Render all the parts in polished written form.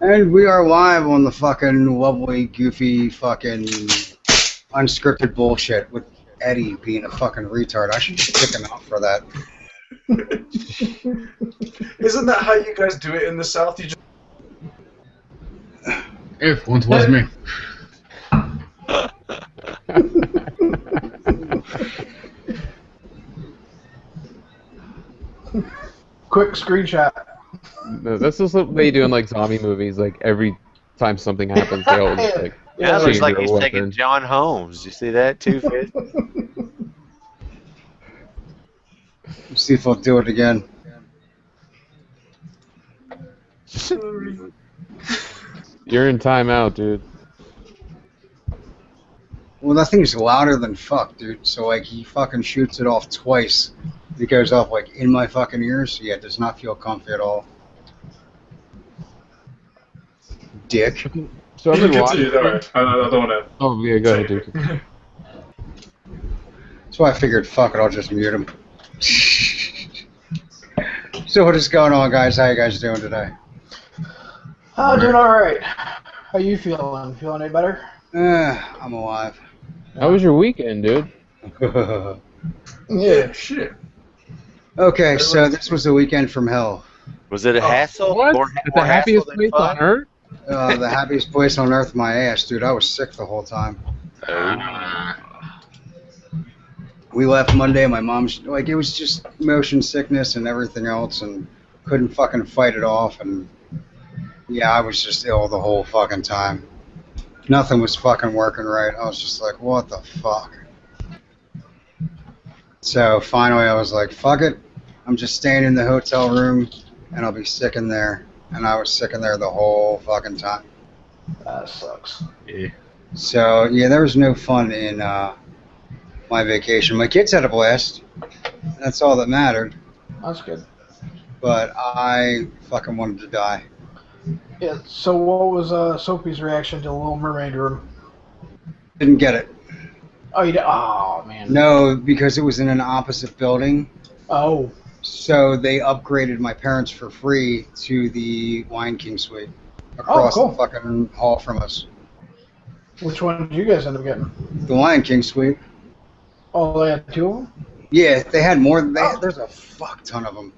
And we are live on the fucking lovely, goofy, fucking unscripted bullshit with Eddie being a fucking retard. I should just kick him out for that. Isn't that how you guys do it in the South? You just... If once was me. Quick screenshot. No, that's just what they do in like zombie movies. Like every time something happens, they always like. Yeah, it looks change like their he's taking weapon. John Holmes. You see that too, Fitz? Let's see if I'll do it again. You're in timeout, dude. Well, that thing's louder than fuck, dude. So, like, he fucking shoots it off twice. It goes off, like, in my fucking ears. Yeah, it does not feel comfy at all. Dick. So I've been Continue, watching. alright. I don't want to... Oh yeah, go ahead, dude. That's why I figured, fuck it, I'll just mute him. So what is going on, guys? How you guys doing today? Doing alright. How you feeling? Feeling any better? I'm alive. How was your weekend, dude? Yeah. Shit. Okay, so this was a weekend from hell. Was it a hassle? What? More It's the happiest hassle place than on fun? earth? The happiest place on earth, my ass, dude. I was sick the whole time. We left Monday, my mom's, like, it was just motion sickness and everything else, and couldn't fucking fight it off, and yeah, I was just ill the whole fucking time. Nothing was fucking working right. I was just like, what the fuck? So finally I was like, fuck it. I'm just staying in the hotel room, and I'll be sick in there. And I was sick in there the whole fucking time. That sucks. Yeah. So, yeah, there was no fun in my vacation. My kids had a blast. That's all that mattered. That's good. But I fucking wanted to die. Yeah. So what was Sophie's reaction to the Little Mermaid room? Didn't get it. Oh, you did? Oh man. No, because it was in an opposite building. Oh. So they upgraded my parents for free to the Lion King suite across cool. the fucking hall from us. Which one did you guys end up getting? The Lion King suite. Oh, they had two of them? Yeah, they had more. There's a fuck ton of them.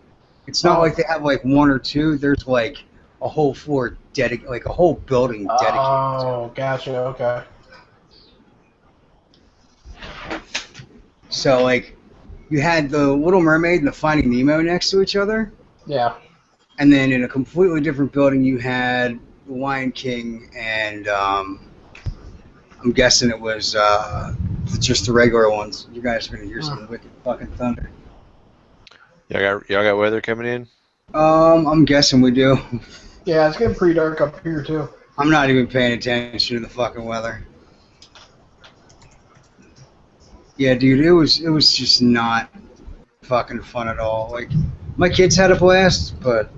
It's not like they have like one or two. There's like a whole floor dedicated, like a whole building dedicated. Oh, gotcha. Okay. So like, you had the Little Mermaid and the Finding Nemo next to each other, Yeah. and then in a completely different building you had the Lion King and I'm guessing it was just the regular ones. You guys are gonna hear some wicked fucking thunder. Y'all got weather coming in? I'm guessing we do. Yeah, it's getting pretty dark up here too. I'm not even paying attention to the fucking weather. Yeah, dude, it was just not fucking fun at all. Like, my kids had a blast, but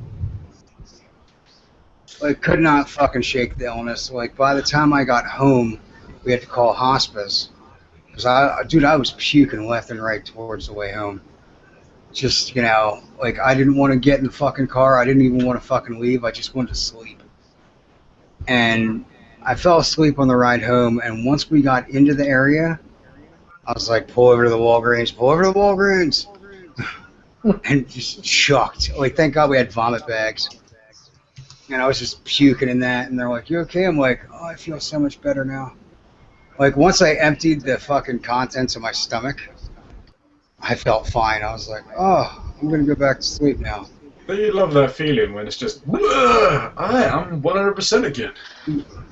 like, could not fucking shake the illness. Like, by the time I got home, we had to call hospice because I was puking left and right towards the way home. Just, you know, like, I didn't want to get in the fucking car. I didn't even want to fucking leave. I just wanted to sleep. And I fell asleep on the ride home, and once we got into the area, I was like, pull over to the Walgreens, pull over to the Walgreens. And just shocked. Like, thank God we had vomit bags. And I was just puking in that, and they're like, you okay? I'm like, oh, I feel so much better now. Like, once I emptied the fucking contents of my stomach, I felt fine. I was like, oh, I'm going to go back to sleep now. But you love that feeling when it's just, I am 100% again.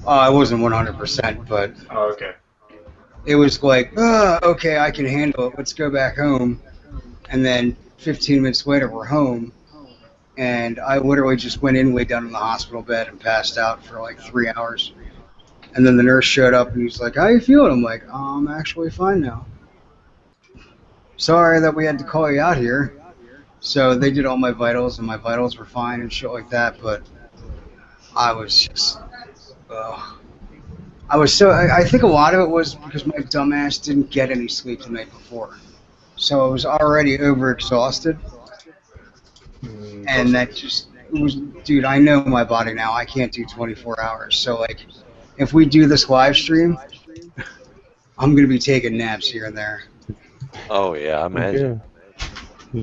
I wasn't 100%, but Oh, okay. it was like, oh, okay, I can handle it. Let's go back home. And then 15 minutes later, we're home. And I literally just went in, laid down in the hospital bed, and passed out for like 3 hours. And then the nurse showed up, and he's like, how you feeling? I'm like, oh, I'm actually fine now. Sorry that we had to call you out here. So they did all my vitals, and my vitals were fine and shit like that, but I was just, I think a lot of it was because my dumbass didn't get any sleep the night before. So I was already overexhausted, and that just dude, I know my body now. I can't do 24 hours. So, like, if we do this live stream, I'm going to be taking naps here and there. Oh yeah, I imagine. Yeah.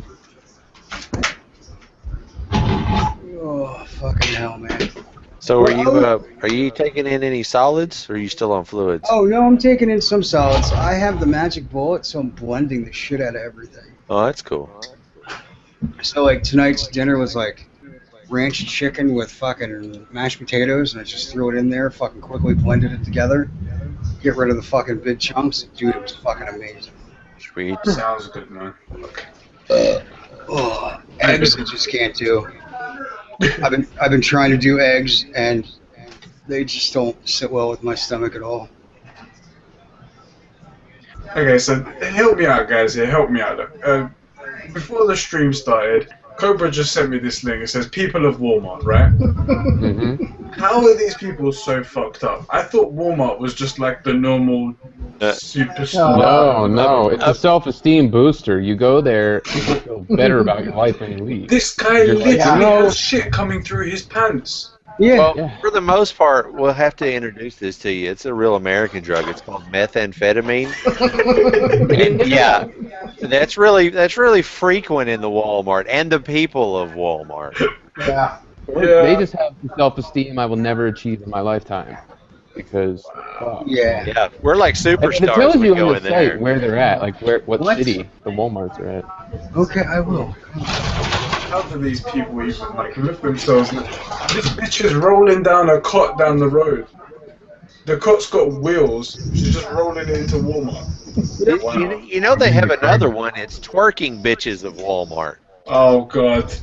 Oh, fucking hell, man. So are you taking in any solids, or are you still on fluids? Oh, no, I'm taking in some solids. I have the magic bullet, so I'm blending the shit out of everything. Oh, that's cool. So, like, tonight's dinner was, like, ranch chicken with fucking mashed potatoes, and I just threw it in there, fucking quickly blended it together, get rid of the fucking big chunks. Dude, it was fucking amazing. Sweet. Sounds good, man. Oh, eggs I just can't do. I've been trying to do eggs, and they just don't sit well with my stomach at all. Okay, so help me out, guys. Yeah, help me out. Before the stream started, Cobra just sent me this link. It says "People of Walmart," right? Mm-hmm. How are these people so fucked up? I thought Walmart was just like the normal superstar. No, it's a self-esteem booster. You go there, you feel better about your life when you leave. This guy You're like, literally no. has shit coming through his pants. Yeah. Well, Yeah. for the most part, we'll have to introduce this to you. It's a real American drug. It's called methamphetamine. And yeah, that's really frequent in the Walmart and the people of Walmart. Yeah. They just have the self-esteem I will never achieve in my lifetime. Because, fuck. Yeah. Yeah, we're like And it superstars tells when we you go on in the there. site where they're at, like what What? city the Walmarts are at. Okay, I will. How do these people even like lift themselves? This bitch is rolling down a cot down the road. The cot's got wheels. She's just rolling it into Walmart. Wow. You know they have another one. It's twerking bitches of Walmart. Oh god.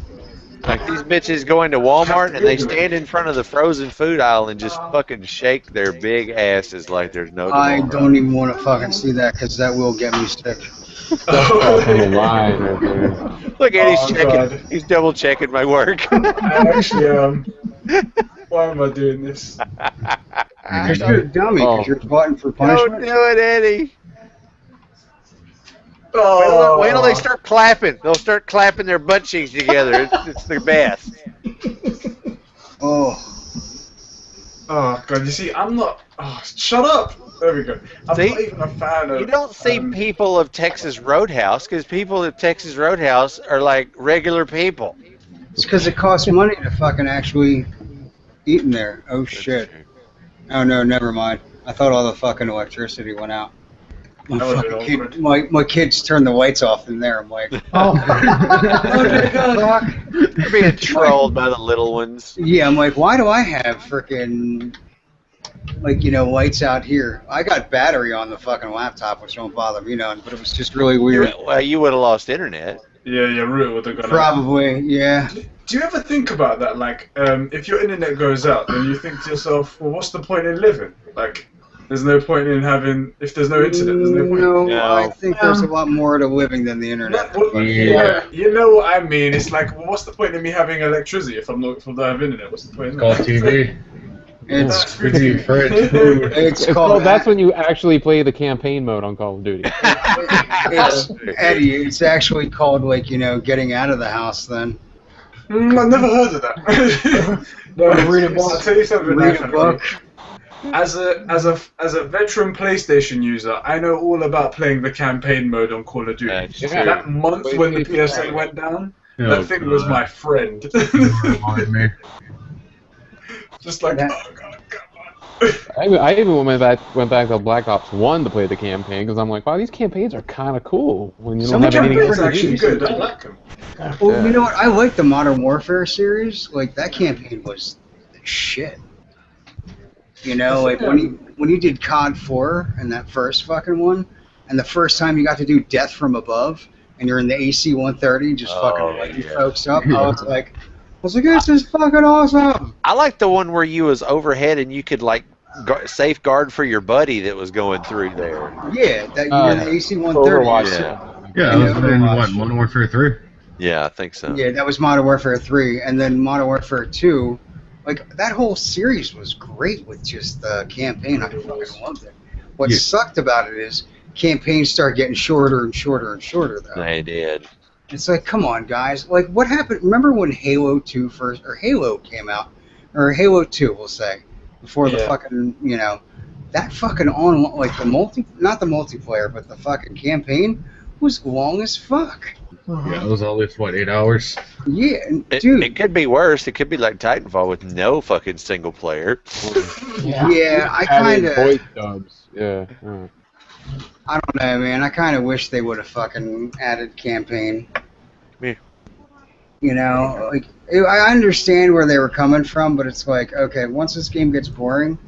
Like these bitches go into Walmart and they stand in front of the frozen food aisle and just fucking shake their big asses like there's no tomorrow. I don't even want to fucking see that, because that will get me sick. That's on the line right there. Look at Oh, he's checking. God. He's double checking my work. I actually am. Why am I doing this? Because you're a dummy, because you're glutton for Don't punishment. do it, Eddie. Oh. Wait till they start clapping. They'll start clapping their butt cheeks together. It's their best. Oh. Oh god, you see, I'm not. Oh, shut up. There we go. I'm See? not even a fan of. You don't see people of Texas Roadhouse because people of Texas Roadhouse are like regular people. It's because it costs money to fucking actually eat in there. Oh shit. Oh no, never mind. I thought all the fucking electricity went out. My, That would've fucking been kid, my kids turned the lights off in there. I'm like, Oh. fuck. You're being trolled by the little ones. Yeah, I'm like, why do I have freaking, like, you know, lights out here? I got battery on the fucking laptop, which don't bother me none, but it was just really weird. Well, you would have lost internet. Yeah, Root would have gone out. Probably, yeah. Do you ever think about that? Like, if your internet goes out, then you think to yourself, well, what's the point in living? Like, there's no point in having, if there's no internet, there's no point. No, No. I think there's a lot more to living than the internet. Yeah. You know what I mean? It's like, well, what's the point in me having electricity if I don't have internet? What's the point in Call that? TV. It's TV, fridge, food. it's Well, called that's when you actually play the campaign mode on Call of Duty. it's Eddie. It's actually called, like, you know, getting out of the house. Then I've never heard of that. No, Read a book. I'll tell you something. read a actually. book. As a veteran PlayStation user, I know all about playing the campaign mode on Call of Duty. That's true. That month when the PSA went down, that thing was my friend. Remind me. Just like, That- oh god, come on. I even went back to Black Ops 1 to play the campaign because I'm like, wow, these campaigns are kind of cool when you don't Some have anything campaigns else It's to do. actually good. I like them. Well, you know what? I like the Modern Warfare series. Like, that campaign was the shit. You know, like when you did COD 4 and that first fucking one, and the first time you got to do Death from Above, and you're in the AC-130 just fucking lighting folks up, I was like, this is fucking awesome. I like the one where you was overhead and you could like safeguard for your buddy that was going through there. Yeah, that you're in the AC-130. Overwatch. Yeah. Yeah, that was in what, Modern Warfare 3? Yeah, I think so. Yeah, that was Modern Warfare 3, and then Modern Warfare 2. Like, that whole series was great with just the campaign. I fucking loved it. What Yeah. sucked about it is campaigns start getting shorter and shorter and shorter, though. They did. It's like, come on, guys. Like, what happened? Remember when Halo 2 first, or Halo came out, or Halo 2, we'll say, before the fucking, you know, that fucking like not the multiplayer, but the fucking campaign was long as fuck. Yeah, it was at least, what, 8 hours? Yeah, dude. It could be worse. It could be like Titanfall with no fucking single player. Yeah, I kind of. Voice dubs. Yeah. I don't know, man. I kind of wish they would have fucking added campaign. Yeah. You know, like I understand where they were coming from, but it's like, okay, once this game gets boring,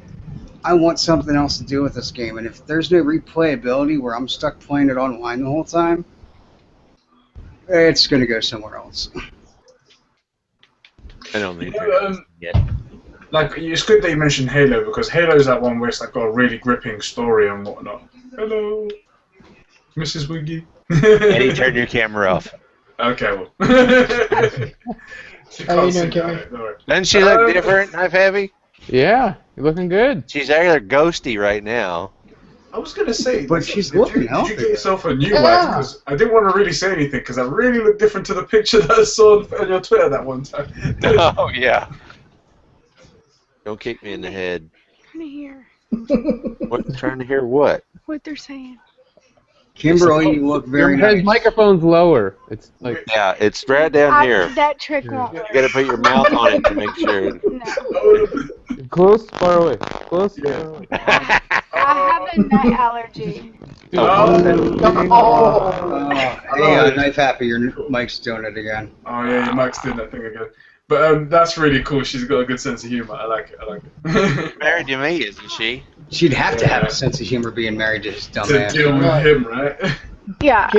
I want something else to do with this game. And if there's no replayability where I'm stuck playing it online the whole time, it's going to go somewhere else. I don't need yet. Like, it's good that you mentioned Halo, because Halo is that one where it's like got a really gripping story and whatnot. Hello, Mrs. Wiggy. Eddie, turn your camera off. Okay, well. How you doing, Kevin? Doesn't she look different, Knife Heavy? Yeah, you're looking good. She's actually ghosty right now. I was gonna say, But she's looking Did you get healthy. yourself a new wax? Because I didn't want to really say anything because I really looked different to the picture that I saw on your Twitter that one time. Oh yeah. Don't kick me in the head. Trying to hear What? Trying to hear what? what they're saying. Kimberly, you look very His nice. microphone's lower. It's like Yeah, it's right down here. That trick won't work. You gotta put your mouth on it to make sure. No. close, far away. Close, far away. I have a nut allergy. Hey, Knife Happy, your mic's doing it again. Oh yeah, your mic's doing that thing again. But that's really cool. She's got a good sense of humor. I like it. I like it. Married to me, isn't she? She'd have to have a sense of humor being married to his dumb To ass. deal with him, right? Yeah,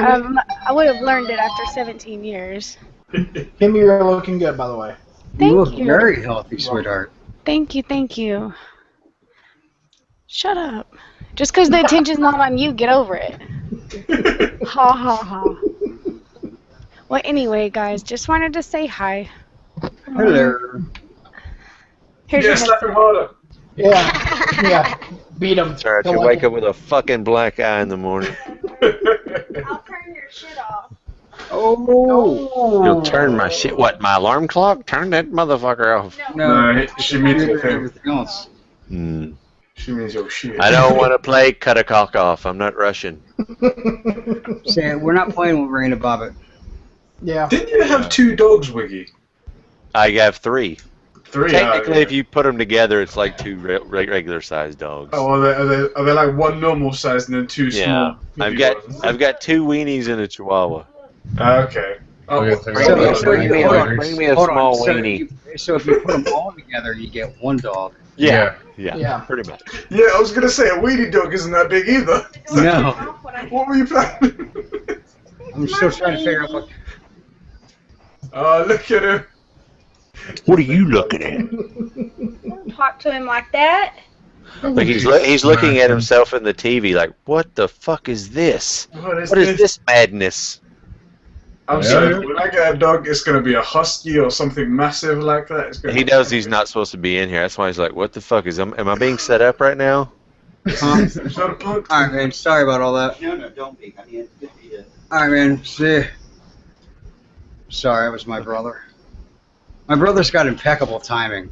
I would have learned it after 17 years. Kimmy, you're looking good, by the way. Thank You look you. very healthy, sweetheart. Thank you, thank you. Shut up. Just because the attention's not on you, get over it. Ha ha ha. Well, anyway, guys, just wanted to say hi. Hello. Here's Yeah, your slap him harder. Yeah, yeah. Beat him. Sorry, if you wake up with a fucking black eye in the morning. I'll turn your shit off. Oh. You'll turn my shit. What, my alarm clock? Turn that motherfucker off. No, she means everything else. She means your shit. I don't want to play cut a cock off. I'm not Russian. Say, we're not playing with Raina Bobbitt. Yeah. Didn't you have 2 dogs, Wiggy? I have 3. 3. Technically, if you put them together, it's like 2 regular-sized dogs. Oh, are they like 1 normal size and then 2 small? Yeah, I've got 2 weenies and a chihuahua. Okay. Oh, yeah, Bring me a small weenie. So if you put them all together, you get 1 dog. Yeah, Yeah. pretty much. yeah, I was gonna say a weenie dog isn't that big either. No. What were you planning? I'm still trying to figure out what. Oh, look at him. What are you looking at? Don't talk to him like that. Like he's looking at himself in the TV like, what the fuck is this? What is this madness? I'm sorry, when I get a dog, it's going to be a husky or something massive like that. It's gonna He knows he's not supposed to be in here. That's why he's like, what the fuck is... Am I being set up right now? Alright, man. Sorry about all that. No, don't be. I mean, it's good to you. Alright, man. See. Sorry, it was my brother. My brother's got impeccable timing.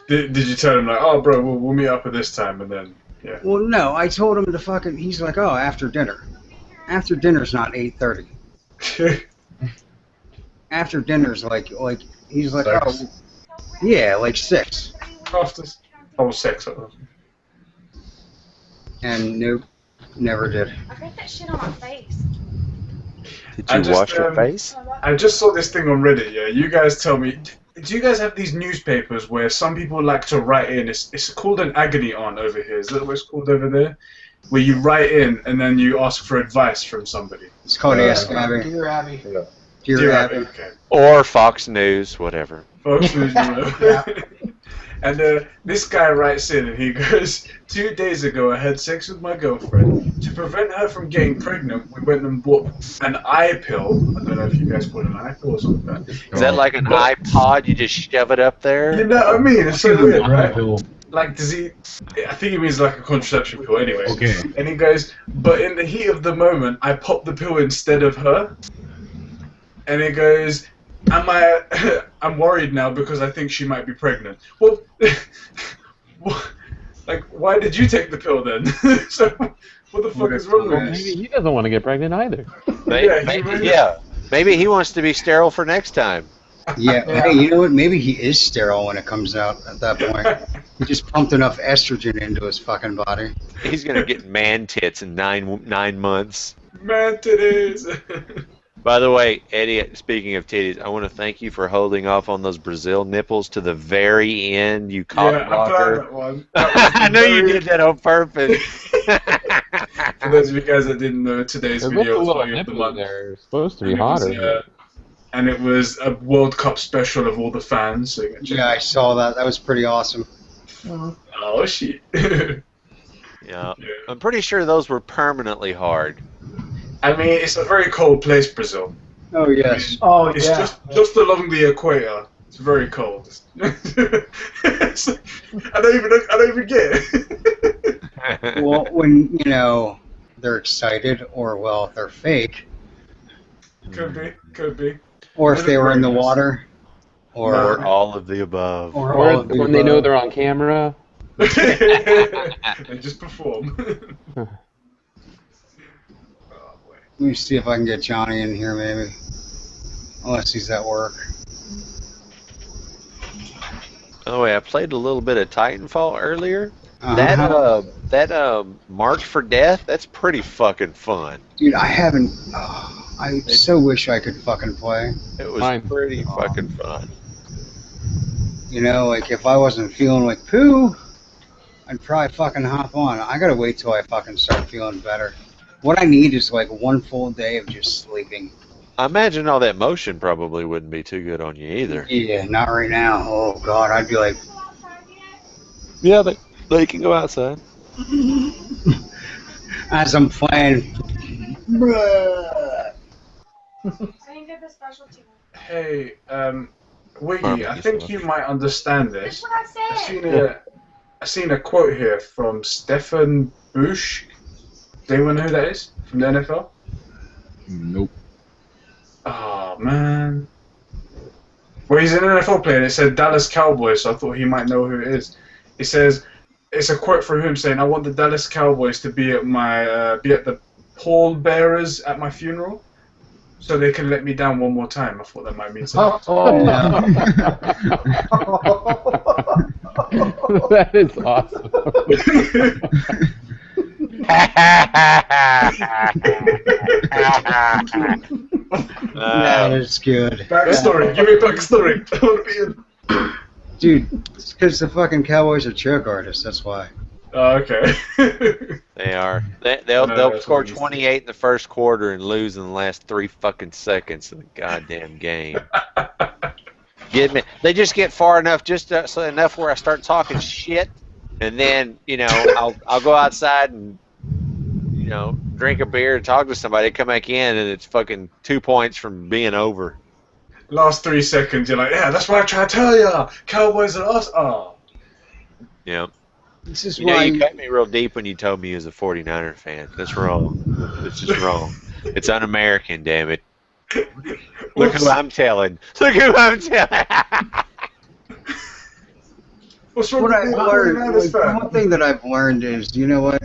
Did you tell him, like, oh, bro, we'll meet up at this time, and then, yeah. Well, no. I told him to fucking... He's like, oh, after dinner. After dinner's not 8:30. After dinner's like he's like, oh, yeah, like 6. After 6. And nope, never did. I got that shit on my face. Did you wash your face? I just saw this thing on Reddit, yeah. You guys tell me, do you guys have these newspapers where some people like to write in, it's called an agony aunt over here, is that what it's called over there? Where you write in and then you ask for advice from somebody. It's called Ask Abby. Dear Abby. Dear Abby. Okay. Or Fox News, whatever. Fox News, And this guy writes in and he goes, 2 days ago I had sex with my girlfriend. To prevent her from getting pregnant, we went and bought an eye pill. I don't know if you guys put an eye pill or something like that. Is that like an iPod? You just shove it up there? You know what I mean? It's so weird, right? like, does he? I think he means like a contraception pill, anyway. Okay. And he goes, but in the heat of the moment, I popped the pill instead of her. And he goes, I'm worried now because I think she might be pregnant. Well, like, why did you take the pill then? So, what the fuck is wrong with Maybe this? he doesn't want to get pregnant either. Maybe he wants to be sterile for next time. Yeah, hey, you know what? Maybe he is sterile when it comes out at that point. He just pumped enough estrogen into his fucking body. He's gonna get man tits in 9 months. Man titties. By the way, Eddie, speaking of titties, I want to thank you for holding off on those Brazil nipples to the very end, you cock blocker. That one. I know you did that on purpose. For those of you guys that didn't know, today's There's video a was little Toy of the nipple in Month. there. It's supposed to be And it was, hotter. and it was a World Cup special of all the fans. So you can check Yeah, I it saw that. That was pretty awesome. out. Oh shit. Yeah, I'm pretty sure those were permanently hard. I mean, it's a very cold place, Brazil. Oh, yes. Oh, It's yeah. just along the equator. It's very cold. It's like, I don't even get it. Well, when, you know, they're excited, or, well, if they're fake, Could be. or if they were in the water, Or or all of the above. all Or of the when they know above. they're on camera. They just perform. Oh, boy. Let me see if I can get Johnny in here, maybe. Unless he's at work. Oh, wait, I played a little bit of Titanfall earlier. Uh-huh. That March for Death, that's pretty fucking fun. Dude, I haven't... I so wish I could fucking play. It was Fine. pretty fucking fun. You know, like, if I wasn't feeling like poo, I'd probably fucking hop on. I gotta wait till I fucking start feeling better. What I need is, like, one full day of just sleeping. I imagine all that motion probably wouldn't be too good on you either. Yeah, not right now. Oh, God, I'd be like... Yeah, they can go outside. As I'm playing... Hey, Wiggy, I think you might understand this. I seen a quote here from Stefan Bush. Do anyone know who that is from the NFL? Nope. Oh man. Well, he's an NFL player. It said Dallas Cowboys, so I thought he might know who it is. It says it's a quote from him saying, "I want the Dallas Cowboys to be at the pallbearers at my funeral, so they can let me down one more time." I thought that might mean something. That is awesome. That is good. Backstory. Give me a backstory. I want to be in. Dude, it's because the fucking Cowboys are joke artists, that's why. Oh, okay. They are. No, They'll that's score what he said. 28 in the first quarter and lose in the last 3 fucking seconds of the goddamn game. Get me? They just get far enough, so enough where I start talking shit, and then I'll go outside and drink a beer and talk to somebody. Come back in and it's fucking 2 points from being over. Last 3 seconds, you're like, yeah, that's what I try to tell ya. Cowboys are us. Oh. Yeah. This is You know, why... you cut me real deep when you told me you was a 49er fan. That's wrong. It's just wrong. It's un-American, damn it. Look who I'm telling. Look who I'm telling. What's wrong What with I've being a learned, 49ers fan? one thing that I've learned is, you know what?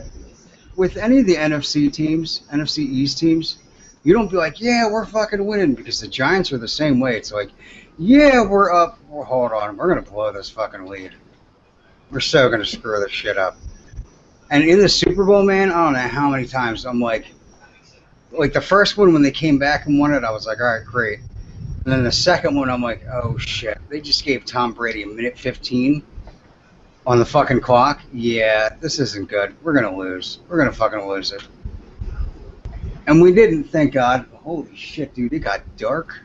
With any of the NFC teams, NFC East teams, you don't be like, yeah, we're fucking winning, because the Giants are the same way. It's like, yeah, we're up. Well, hold on, we're going to blow this fucking lead. We're so going to screw this shit up. And in the Super Bowl, man, I don't know how many times I'm like the first one when they came back and won it, I was like, all right, great. And then the second one, I'm like, oh shit, they just gave Tom Brady a minute 15 on the fucking clock. Yeah, this isn't good. We're going to lose. We're going to fucking lose it. And we didn't, thank God. Holy shit, dude, it got dark.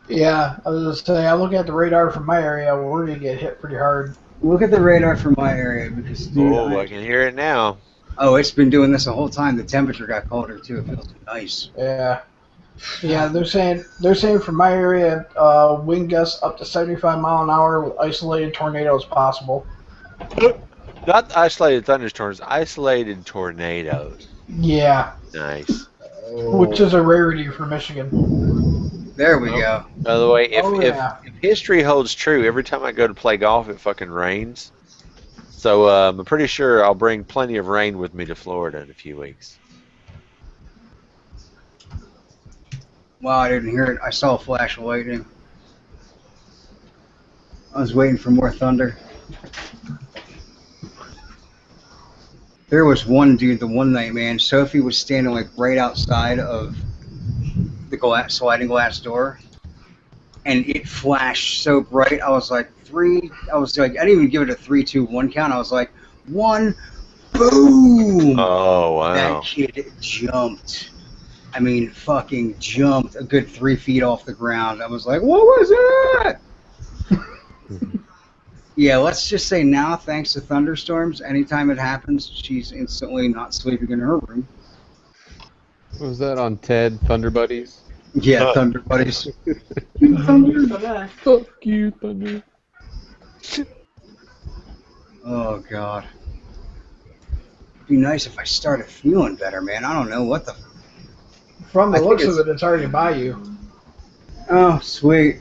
Yeah, I was just saying, I'm looking at the radar from my area. Well, we're going to get hit pretty hard. Look at the radar from my area, because, dude, Oh, I can hear it now. oh, it's been doing this the whole time. The temperature got colder, too. It feels nice. Yeah. Yeah, they're saying from my area, wind gusts up to 75 mile an hour with isolated tornadoes possible. Not isolated thunderstorms, isolated tornadoes. Yeah, Nice. which is a rarity for Michigan. There we go. By the way, if history holds true, every time I go to play golf, it fucking rains. So I'm pretty sure I'll bring plenty of rain with me to Florida in a few weeks. Wow, I didn't hear it. I saw a flash of lightning. I was waiting for more thunder. There was one dude the one night, man. Sophie was standing like right outside of the sliding glass door, and it flashed so bright. I was like, I didn't even give it a 3, 2, 1 count. I was like, 1, boom! Oh, wow. That kid jumped. I mean, fucking jumped a good 3 feet off the ground. I was like, what was that? Yeah, let's just say now, thanks to thunderstorms, anytime it happens, she's instantly not sleeping in her room. Was that on Ted Thunder Buddies? Yeah, Thunder Buddies. Fuck you, Thunder. Oh, God. It'd be nice if I started feeling better, man. I don't know what the... From the looks of it, it's already by you. Oh, sweet.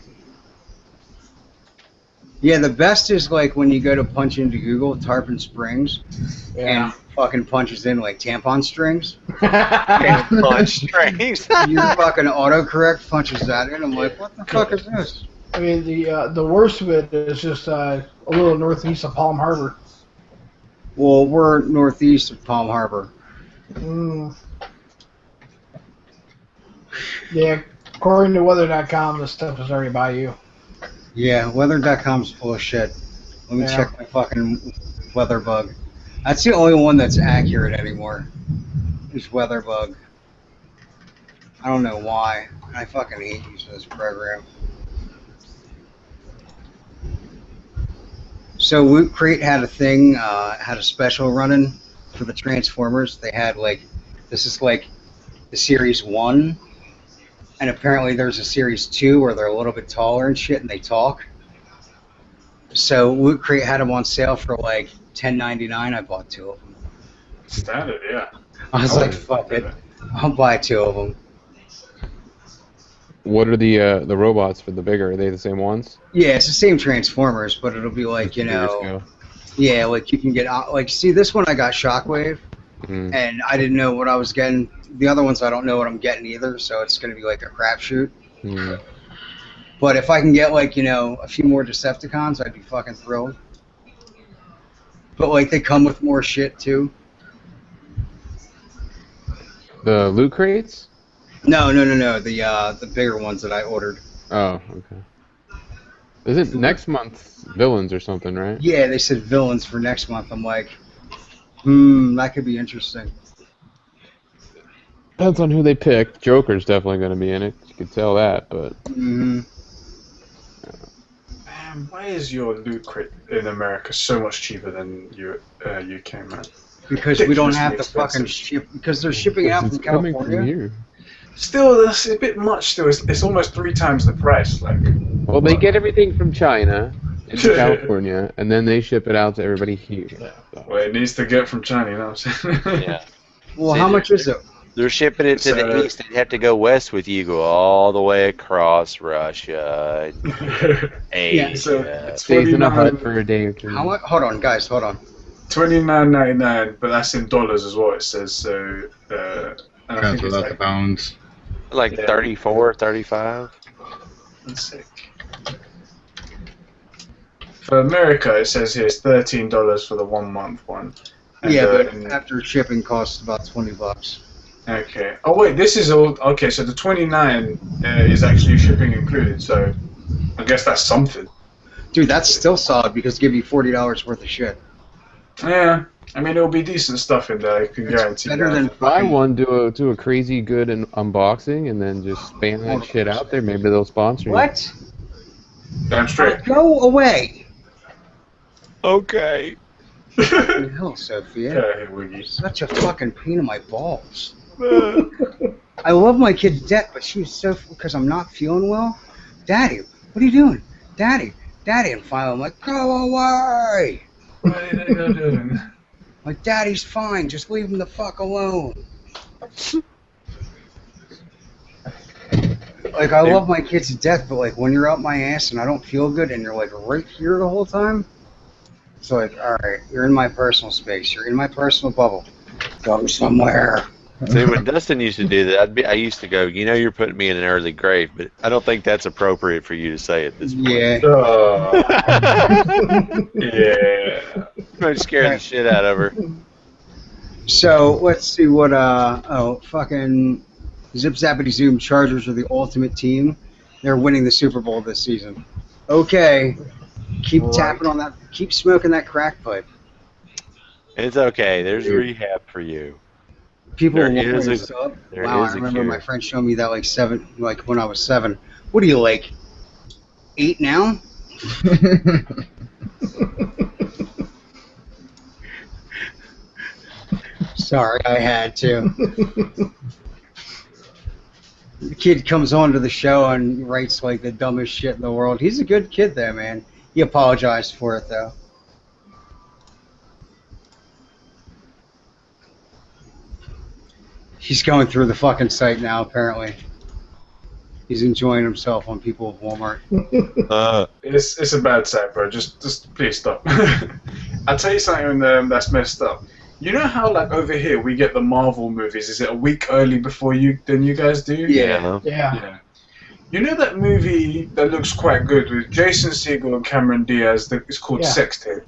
Yeah, the best is like when you go to punch into Google, Tarpon Springs, and fucking punches in like tampon strings. Tampon strings. Your fucking autocorrect punches that in. I'm like, what the fuck is this? I mean, the worst of it is just a little northeast of Palm Harbor. Well, we're northeast of Palm Harbor. Yeah, according to weather.com, this stuff is already by you. Yeah, weather.com's full of shit. Let me check my fucking WeatherBug. That's the only one that's accurate anymore. Is WeatherBug. I don't know why. I fucking hate using this program. So Loot Crate had a thing, had a special running for the Transformers. They had like, this is like the Series 1. And apparently there's a Series 2 where they're a little bit taller and shit and they talk. So Loot Crate had them on sale for like $10.99. I bought 2 of them. Standard, yeah. I was like, fuck it. I'll buy 2 of them. What are the robots for the bigger? Are they the same ones? Yeah, it's the same Transformers, but it'll be like, you know... Yeah, like you can get... Like, see, this one I got Shockwave. And I didn't know what I was getting. The other ones I don't know what I'm getting either, so it's going to be like a crapshoot. But if I can get like, you know, a few more Decepticons, I'd be fucking thrilled. But like they come with more shit too. The Loot Crates? No. The bigger ones that I ordered. Oh, okay. Is it next month villains or something, right? Yeah, they said villains for next month. I'm like, that could be interesting. Depends on who they pick. Joker's definitely going to be in it. You can tell that, but... Man, why is your Loot Crate in America so much cheaper than UK, man? Because we don't have the fucking ship. Because they're shipping out from California. From here. Still, that's a bit much. Still, it's almost 3 times the price. Like, well, they get everything from China into California, and then they ship it out to everybody here. So. Well, it needs to get from China, you know what I'm saying? Yeah. Well, how much is it? They're shipping it to the east. They'd have to go west with you, go all the way across Russia, Asia. Yeah, so it's stays in a hut for a day or 2. How much? Hold on, guys. Hold on. $29.99, but that's in dollars as well. It says so. I think it's like the pounds. Like 34, 35. Let's see. For America, it says here it's $13 for the 1 month one. And, yeah, but after shipping costs about $20. Okay. Oh wait, this is all. Okay, so the 29 is actually shipping included. So I guess that's something. Dude, that's still solid because give you $40 worth of shit. Yeah, I mean it'll be decent stuff in there. I can guarantee. Better than buy one, do a crazy good unboxing, and then just spam that shit out there. Maybe they'll sponsor you. What? Damn straight. Go away. Okay. What the hell, Sophia? Okay, Wiggy. Such a fucking pain in my balls. I love my kid to death, but she's so because I'm not feeling well. Daddy, what are you doing? Daddy, and finally I'm like, go away. What are they doing? Like, Daddy's fine. Just leave him the fuck alone. Like, I love my kids to death, but like when you're up my ass and I don't feel good and you're like right here the whole time, it's like, all right, you're in my personal space. You're in my personal bubble. Go somewhere. See, when Dustin used to do that, I used to go, you know, you're putting me in an early grave, but I don't think that's appropriate for you to say at this point. Yeah. Yeah. Might scare the shit out of her. So let's see what fucking Zip Zappity Zoom Chargers are the ultimate team. They're winning the Super Bowl this season. Okay. Keep tapping on that. Keep smoking that crack pipe. It's okay. There's rehab for you. People There will is this up. there Wow, is I a remember cure. my friend showed me that like when I was 7. What are you, like 8 now? Sorry, I had to. The kid comes onto the show and writes like the dumbest shit in the world. He's a good kid though, man. He apologized for it though. He's going through the fucking site now, apparently. He's enjoying himself on people of Walmart. It's a bad site, bro. Just please stop. I'll tell you something that's messed up. You know how like over here we get the Marvel movies? Is it a week early before than you guys do? Yeah. Yeah. You know that movie that looks quite good with Jason Segel and Cameron Diaz? It's called Sex Tape.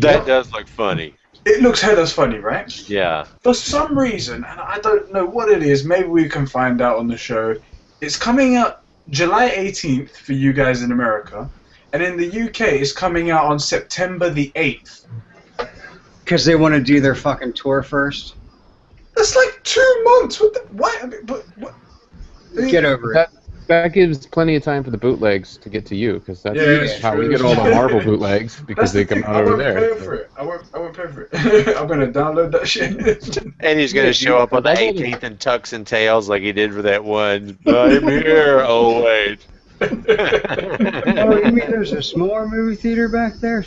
That does look funny. It looks hella funny, right? Yeah. For some reason, and I don't know what it is, maybe we can find out on the show, it's coming out July 18th for you guys in America, and in the UK it's coming out on September the 8th. Because they want to do their fucking tour first. That's like 2 months. What the, why? I mean, what? Get over it. That gives plenty of time for the bootlegs to get to you, because that's Yeah, how we true. get all the Marvel bootlegs, because they come out over there. I won't pay for it. I won't pay for it. I'm gonna download that shit. And he's going to show up on the 18th in tux and tails like he did for that one. I'm here. Oh, wait. Oh, you mean there's a smaller movie theater back there?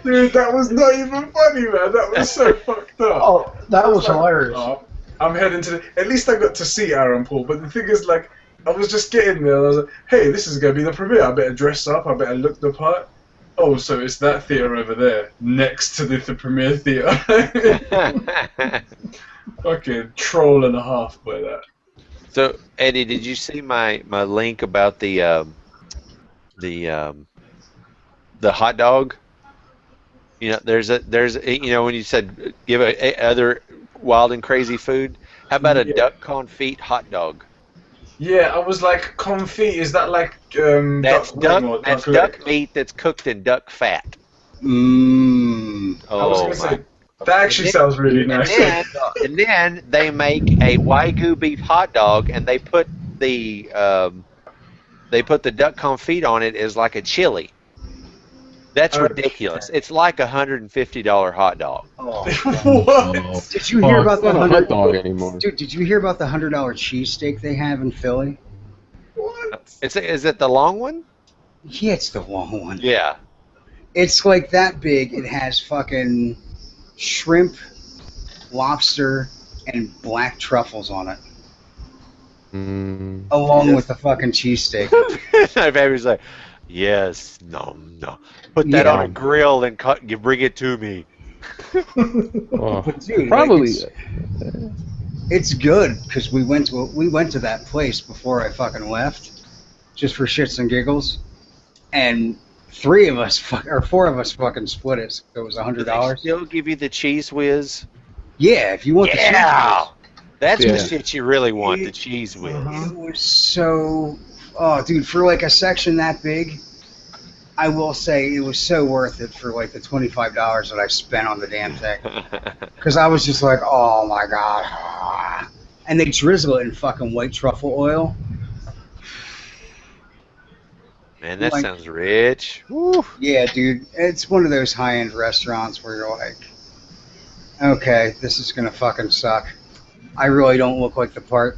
Dude, that was not even funny, man. That was so fucked up. Oh, that was hilarious. Oh, I'm heading to at least I got to see Aaron Paul, but the thing is, like, I was just getting there and I was like, hey, this is going to be the premiere. I better dress up. I better look the part. Oh, so it's that theater over there, next to the premiere theater. Fucking troll and a half by that. So, Eddie, did you see my link about the hot dog? You know, there's you know, when you said give other wild and crazy food, how about a duck confit hot dog? Yeah, I was like, confit, is that like That's duck wing or that's leg? duck meat that's cooked in duck fat. Mmm. I was Oh gonna say, my! that actually sounds really nice. And then they make a Wagyu beef hot dog, and they put the duck confit on it as like a chili. That's ridiculous. It's like $150 hot dog. Oh. What? Did you hear about the It's not a hot $100 dog anymore. Dude, did you hear about the $100 cheesesteak they have in Philly? What? Is it the long one? Yeah, it's the long one. Yeah. It's like that big. It has fucking shrimp, lobster, and black truffles on it, along with the fucking cheesesteak. My baby's like, yes, no. Put that on a grill and you bring it to me. Oh, But dude, probably. like, it's good because we went to that place before I fucking left, just for shits and giggles, and 4 of us fucking split it. So it was Do they $100. still give you the cheese whiz? Yeah, if you want the Yeah, that's Yeah. the shit you really want, the cheese whiz. It was so, oh, dude, for like a section that big, I will say it was so worth it for like the $25 that I spent on the damn thing. Because I was just like, oh my god. And they drizzle it in fucking white truffle oil. Man, that Like- sounds rich. Woo. Yeah, dude, it's one of those high-end restaurants where you're like, okay, this is gonna fucking suck. I really don't look like the part.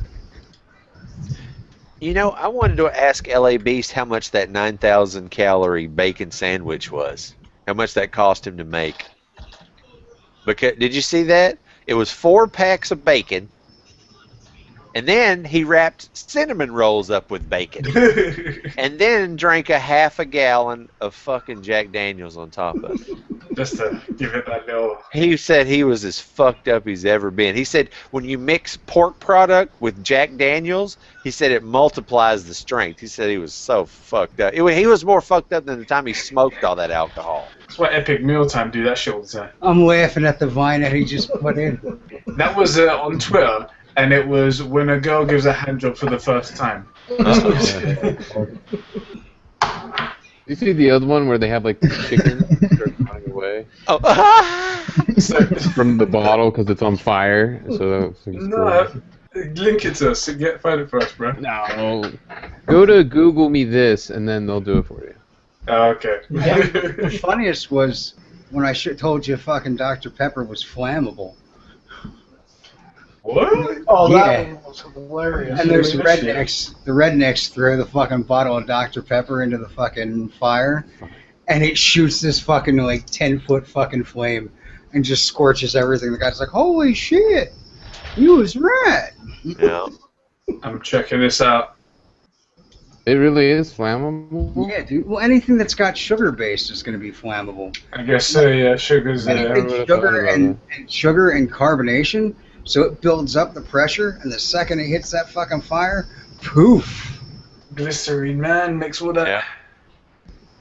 You know, I wanted to ask LA Beast how much that 9,000 calorie bacon sandwich was. how much that cost him to make. Because did you see that? It was 4 packs of bacon, and then he wrapped cinnamon rolls up with bacon, and then drank a half a gallon of fucking Jack Daniels on top of it. Just to give it that little. He said he was as fucked up he's ever been. He said when you mix pork product with Jack Daniels, he said it multiplies the strength. He said he was so fucked up. He was more fucked up than the time he smoked all that alcohol. That's why Epic Mealtime do that shit all the time. I'm laughing at the vine that he just put in. That was on Twitter, and it was when a girl gives a handjob for the first time. You see the other one where they have like the chicken start running away from the bottle because it's on fire? So No, link it to us. Find it for us, bro. No. Go to Google me this, and then they'll do it for you. Oh, okay. The funniest was when I told you fucking Dr. Pepper was flammable. What? Oh, Yeah. that one was hilarious. And there's rednecks. The rednecks throw the fucking bottle of Dr. Pepper into the fucking fire, and it shoots this fucking like 10-foot fucking flame, and just scorches everything. The guy's like, "Holy shit, you was right." Yeah. I'm checking this out. It really is flammable? Yeah, dude. Well, anything that's got sugar based is going to be flammable. I guess so. Yeah, sugar's Anything sugar and carbonation. So it builds up the pressure, and the second it hits that fucking fire, poof. Glycerine, man, mix all that. Yeah.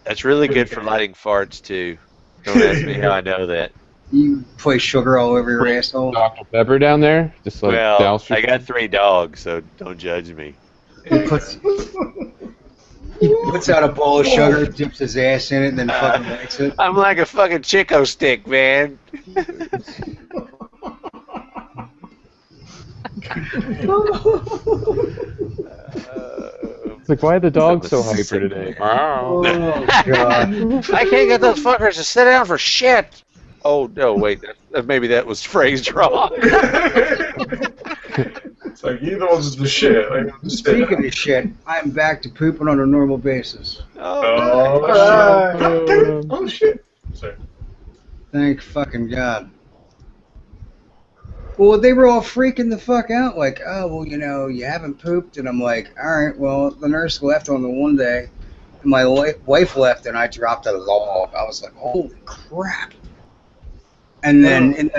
That's really good for lighting farts too. Don't ask me how I know that. You play sugar all over your asshole. Dr. Pepper down there? Just like Well, douse your- I got 3 dogs, so don't judge me. He puts out a bowl of sugar, dips his ass in it, and then fucking makes it. I'm like a fucking Chico stick, man. It's like, why are the dogs so hyper today? Oh, God. I can't get those fuckers to sit down for shit. Oh, no, wait. Maybe that was phrased wrong. It's like either one's the shit. Like, Speaking of shit, I'm back to pooping on a normal basis. Oh shit. Sorry. Thank fucking God. Well, they were all freaking the fuck out, like, "Oh, well, you know, you haven't pooped," and I'm like, "All right, well, the nurse left on the one day, and my wife left, and I dropped a log." I was like, "Holy crap!" And then,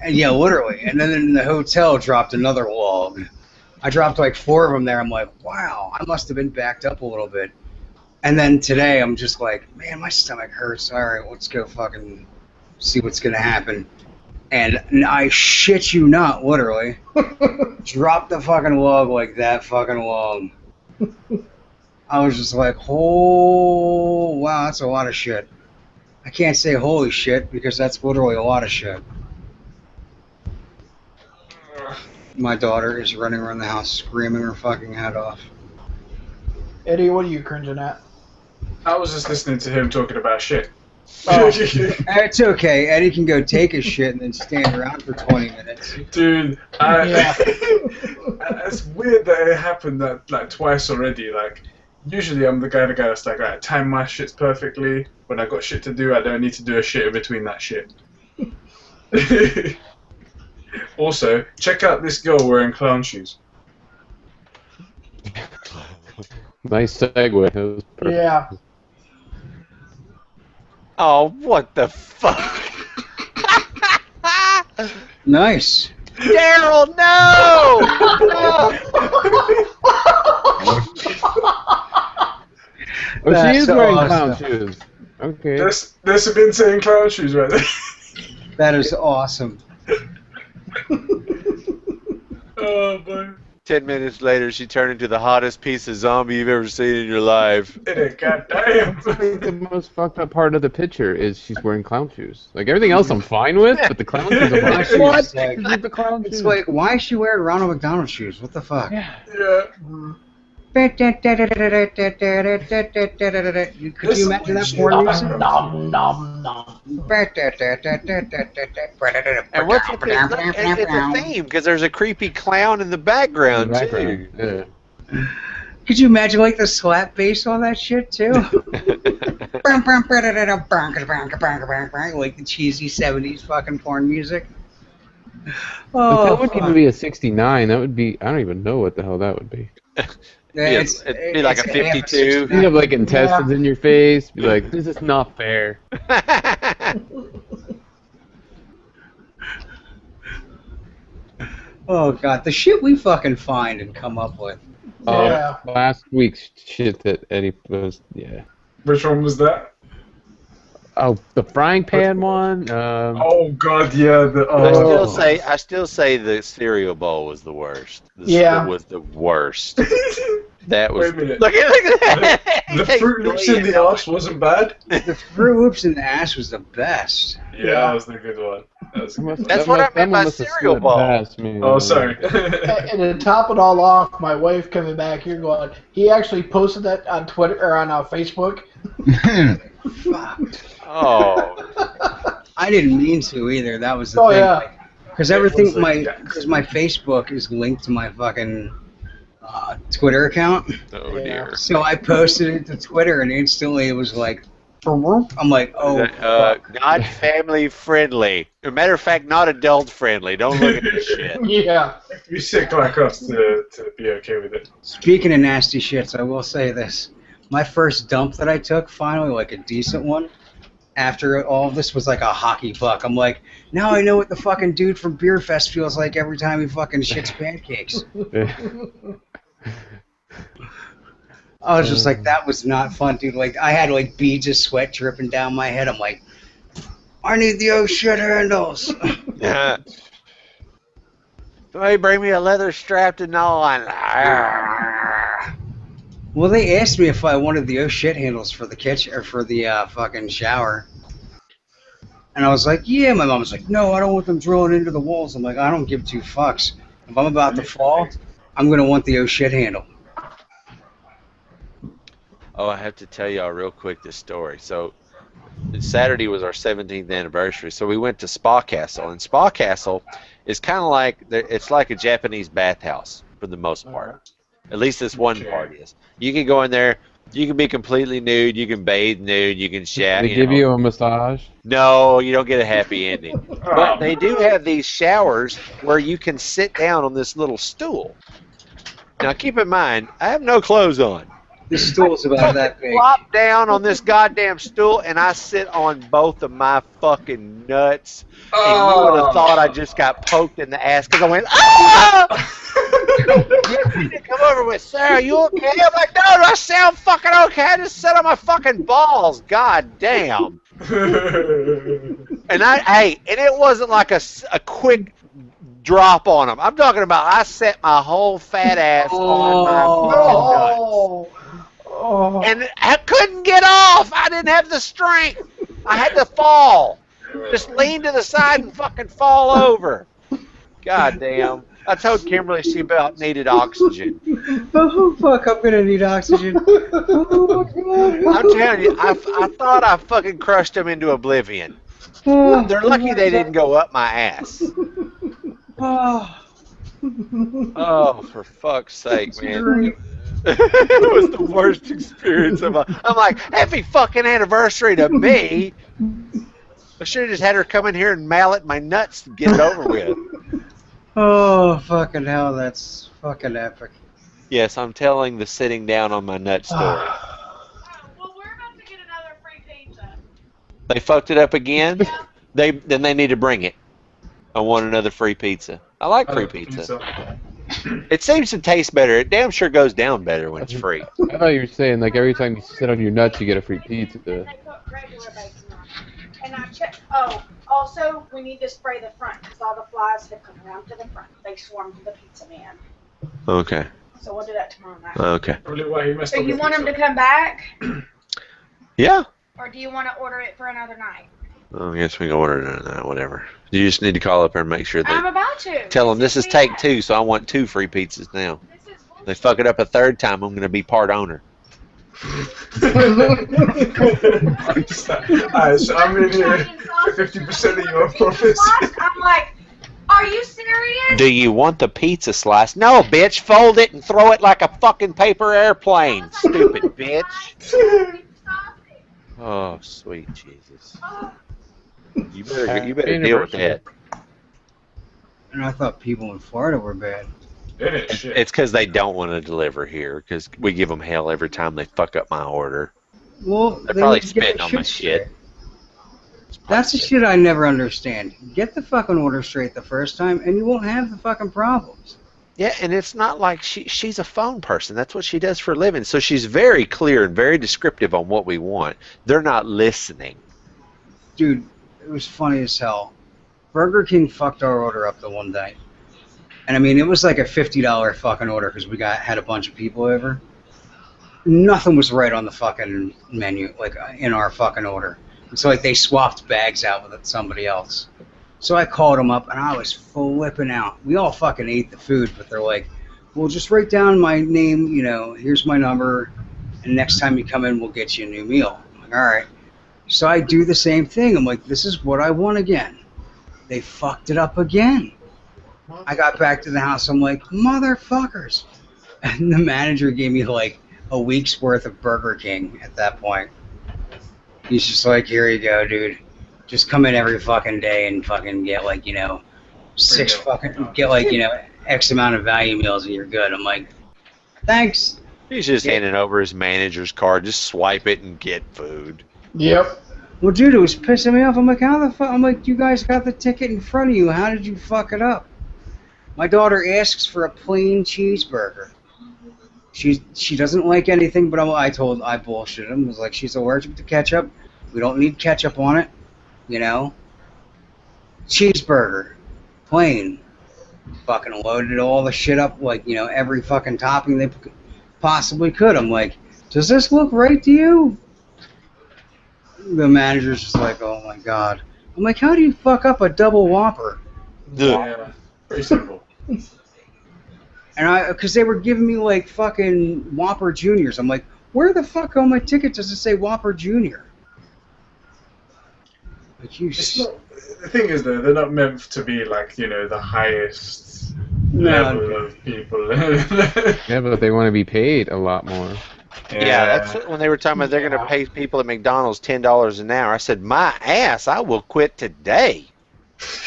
yeah, literally, and then in the hotel, dropped another log. I dropped like 4 of them there. I'm like, "Wow, I must have been backed up a little bit." And then today, I'm just like, "Man, my stomach hurts. All right, let's go fucking see what's gonna happen." And I shit you not, literally, dropped the fucking log like that fucking log. I was just like, "Oh, wow, that's a lot of shit." I can't say holy shit because that's literally a lot of shit. My daughter is running around the house screaming her fucking head off. Eddie, what are you cringing at? I was just listening to him talking about shit. Oh. It's okay. Eddie can go take his shit and then stand around for 20 minutes. Dude, Yeah. it's weird that it happened that like twice already. Like, usually I'm the guy that's like, alright, time my shits perfectly. When I got shit to do, I don't need to do a shit in between that shit. Also, check out this girl wearing clown shoes. Nice segue. That was perfect. Yeah. Oh, what the fuck? Nice. Daryl, no! Oh, she That's is wearing awesome. clown shoes. Okay. There's been saying clown shoes right there. That is awesome. Oh boy. 10 minutes later, she turned into the hottest piece of zombie you've ever seen in your life. Goddamn. I think the most fucked up part of the picture is she's wearing clown shoes. Like, everything else I'm fine with, but the clown shoes I'm like, what? It's like- Keep the clown shoes. It's like, why is she wearing Ronald McDonald shoes? What the fuck? Yeah. Yeah. Could you imagine that porn music? Nom, nom, nom. And what's the thing? It's a theme, because there's a creepy clown in the background, too. Yeah. Could you imagine like the slap bass on that shit too? Like the cheesy 70s fucking porn music. But that wouldn't even be a 69. That would be, I don't even know what the hell that would be. It'd be like a 52. You'd have like intestines in your face. Be like, this is not fair. Oh god, the shit we fucking find and come up with. Yeah. Last week's shit that Eddie was, yeah. Which one was that? Oh, the frying pan one. Oh god, yeah. I still say the cereal bowl was the worst. Yeah. It was the worst. That was. Wait a minute. Look at that. The Fruit Loops in the ass wasn't bad. The Fruit Loops in the ass was the best. Yeah, that was the good one. That's what I meant by cereal bowl. Oh, sorry. And to top it all off, my wife coming back here going, he actually posted that on Twitter or on Facebook. Fuck. Oh. I didn't mean to either. That was the Oh thing. yeah. Because everything, because my Facebook is linked to my fucking Twitter account. Oh dear. So I posted it to Twitter, and instantly it was like, I'm like, oh. Not family friendly. As a matter of fact, not adult friendly. Don't look at this shit. Yeah. You sick like us to be okay with it. Speaking of nasty shits, I will say this. My first dump that I took, finally, like a decent one, after all of this was like a hockey puck. I'm like, now I know what the fucking dude from Beer Fest feels like every time he fucking shits pancakes. I was just like, that was not fun, dude. Like, I had like beads of sweat dripping down my head. I'm like, I need the oh shit handles. Yeah. Somebody bring me a leather strapped and on. Well, they asked me if I wanted the oh shit handles for the kitchen or for the fucking shower. And I was like, yeah. My mom was like, no, I don't want them drilling into the walls. I'm like, I don't give two fucks. If I'm about to fall, I'm going to want the oh shit handle. Oh, I have to tell y'all real quick this story. So, Saturday was our 17th anniversary, so we went to Spa Castle. And Spa Castle is kind of like, it's like a Japanese bathhouse for the most part. At least this one part is. You can go in there, you can be completely nude, you can bathe nude, you can shower. They give you a massage? No, you don't get a happy ending. But they do have these showers where you can sit down on this little stool. Now, keep in mind, I have no clothes on. This stool's about that big. Flop down on this goddamn stool, and I sit on both of my fucking nuts. And you would have thought I just got poked in the ass because I went, ah! Come over with, Sarah, you okay? I'm like, no, I sound fucking okay. I just sat on my fucking balls. God damn. And it wasn't like a quick drop on them. I'm talking about I set my whole fat ass on my fucking nuts. And I couldn't get off. I didn't have the strength. I had to fall. Just lean to the side and fucking fall over. God damn. I told Kimberly she about needed oxygen. Oh, fuck, I'm going to need oxygen. Oh, God. I'm telling you, I thought I fucking crushed them into oblivion. They're lucky they didn't go up my ass. Oh, for fuck's sake, man. It was the worst experience of my life. I'm like, happy fucking anniversary to me. I should have just had her come in here and mallet my nuts to get it over with. Oh, fucking hell, that's fucking epic. Yes, I'm telling the sitting down on my nut story. Well, we're about to get another free pizza. They fucked it up again? Then they need to bring it. I want another free pizza. I like free pizza. It seems to taste better. It damn sure goes down better when it's free. I thought you were saying, like, every time you sit on your nuts, you get a free pizza. They put regular bacon on it. And I checked. Oh, also, we need to spray the front because all the flies have come around to the front. They swarmed the pizza man. Okay. So we'll do that tomorrow night. Okay. So you want him to come back? Yeah. Or do you want to order it for another night? I guess we can order it, whatever. You just need to call up there and make sure I'm that. about to. Tell them this is take 2, so I want 2 free pizzas now. They fuck it up a third time, I'm going to be part owner. Alright, so I'm in here for 50% of your profits. I'm like, are Are you serious? Do you want the pizza slice? No, bitch. Fold it and throw it like a fucking paper airplane. Stupid bitch. Oh, sweet Jesus. You better deal with that. And I thought people in Florida were bad. It's because they don't want to deliver here, because we give them hell every time they fuck up my order. Well, They're they probably need to get spitting their on my shit shit. That's the shit I never understand. Get the fucking order straight the first time, and you won't have the fucking problems. Yeah, and it's not like she's a phone person. That's what she does for a living. So she's very clear and very descriptive on what we want. They're not listening. Dude, it was funny as hell. Burger King fucked our order up the one day. And I mean, it was like a $50 fucking order because we had a bunch of people over. Nothing was right on the fucking menu, like in our fucking order. It's like they swapped bags out with somebody else. So I called them up and I was flipping out. We all fucking ate the food, but they're like, well, just write down my name, you know, here's my number, and next time you come in, we'll get you a new meal. I'm like, all right. So I do the same thing. I'm like, this is what I want again. They fucked it up again. I got back to the house. I'm like, motherfuckers. And the manager gave me like a week's worth of Burger King at that point. He's just like, here you go, dude. Just come in every fucking day and fucking get like, you know, get like, you know, X amount of value meals and you're good. I'm like, thanks. He's just handing over his manager's card. Just swipe it and get food. Yep. Well, dude, it was pissing me off. I'm like, how the fuck? I'm like, you guys got the ticket in front of you. How did you fuck it up? My daughter asks for a plain cheeseburger. She doesn't like anything, but I bullshit him. I was like, she's allergic to ketchup. We don't need ketchup on it, you know. Cheeseburger, plain. Fucking loaded all the shit up, like, you know, every fucking topping they possibly could. I'm like, does this look right to you? The manager's just like, oh my god. I'm like, how do you fuck up a double Whopper? Yeah, pretty simple. And because they were giving me like fucking Whopper Juniors. I'm like, where the fuck on my ticket does it say Whopper Jr.? Like, you. The thing is, though, they're not meant to be like, you know, the highest level of people. Yeah, but they want to be paid a lot more. Yeah, that's when they were talking about they're going to pay people at McDonald's $10 an hour. I said, my ass, I will quit today.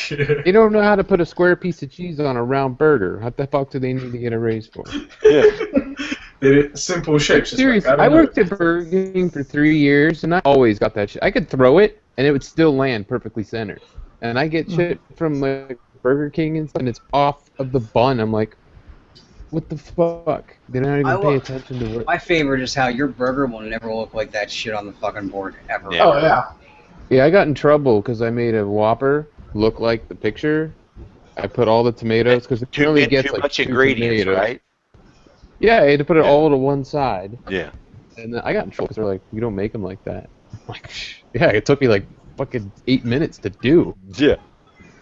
They don't know how to put a square piece of cheese on a round burger. What the fuck do they need to get a raise for? Yeah. Simple shapes. Seriously, I worked at Burger King for 3 years, and I always got that shit. I could throw it, and it would still land perfectly centered. And I get shit from like Burger King and it's off of the bun. I'm like, what the fuck? They don't even pay attention to it. My favorite is how your burger will never look like that shit on the fucking board, ever. Yeah. Oh, yeah. Yeah, I got in trouble because I made a Whopper look like the picture. I put all the tomatoes because it only gets like much 2 ingredients, tomatoes. right? Yeah, I had to put it all to one side. Yeah. And then I got in trouble because they're like, you don't make them like that. I'm like, yeah, it took me like fucking 8 minutes to do. Yeah.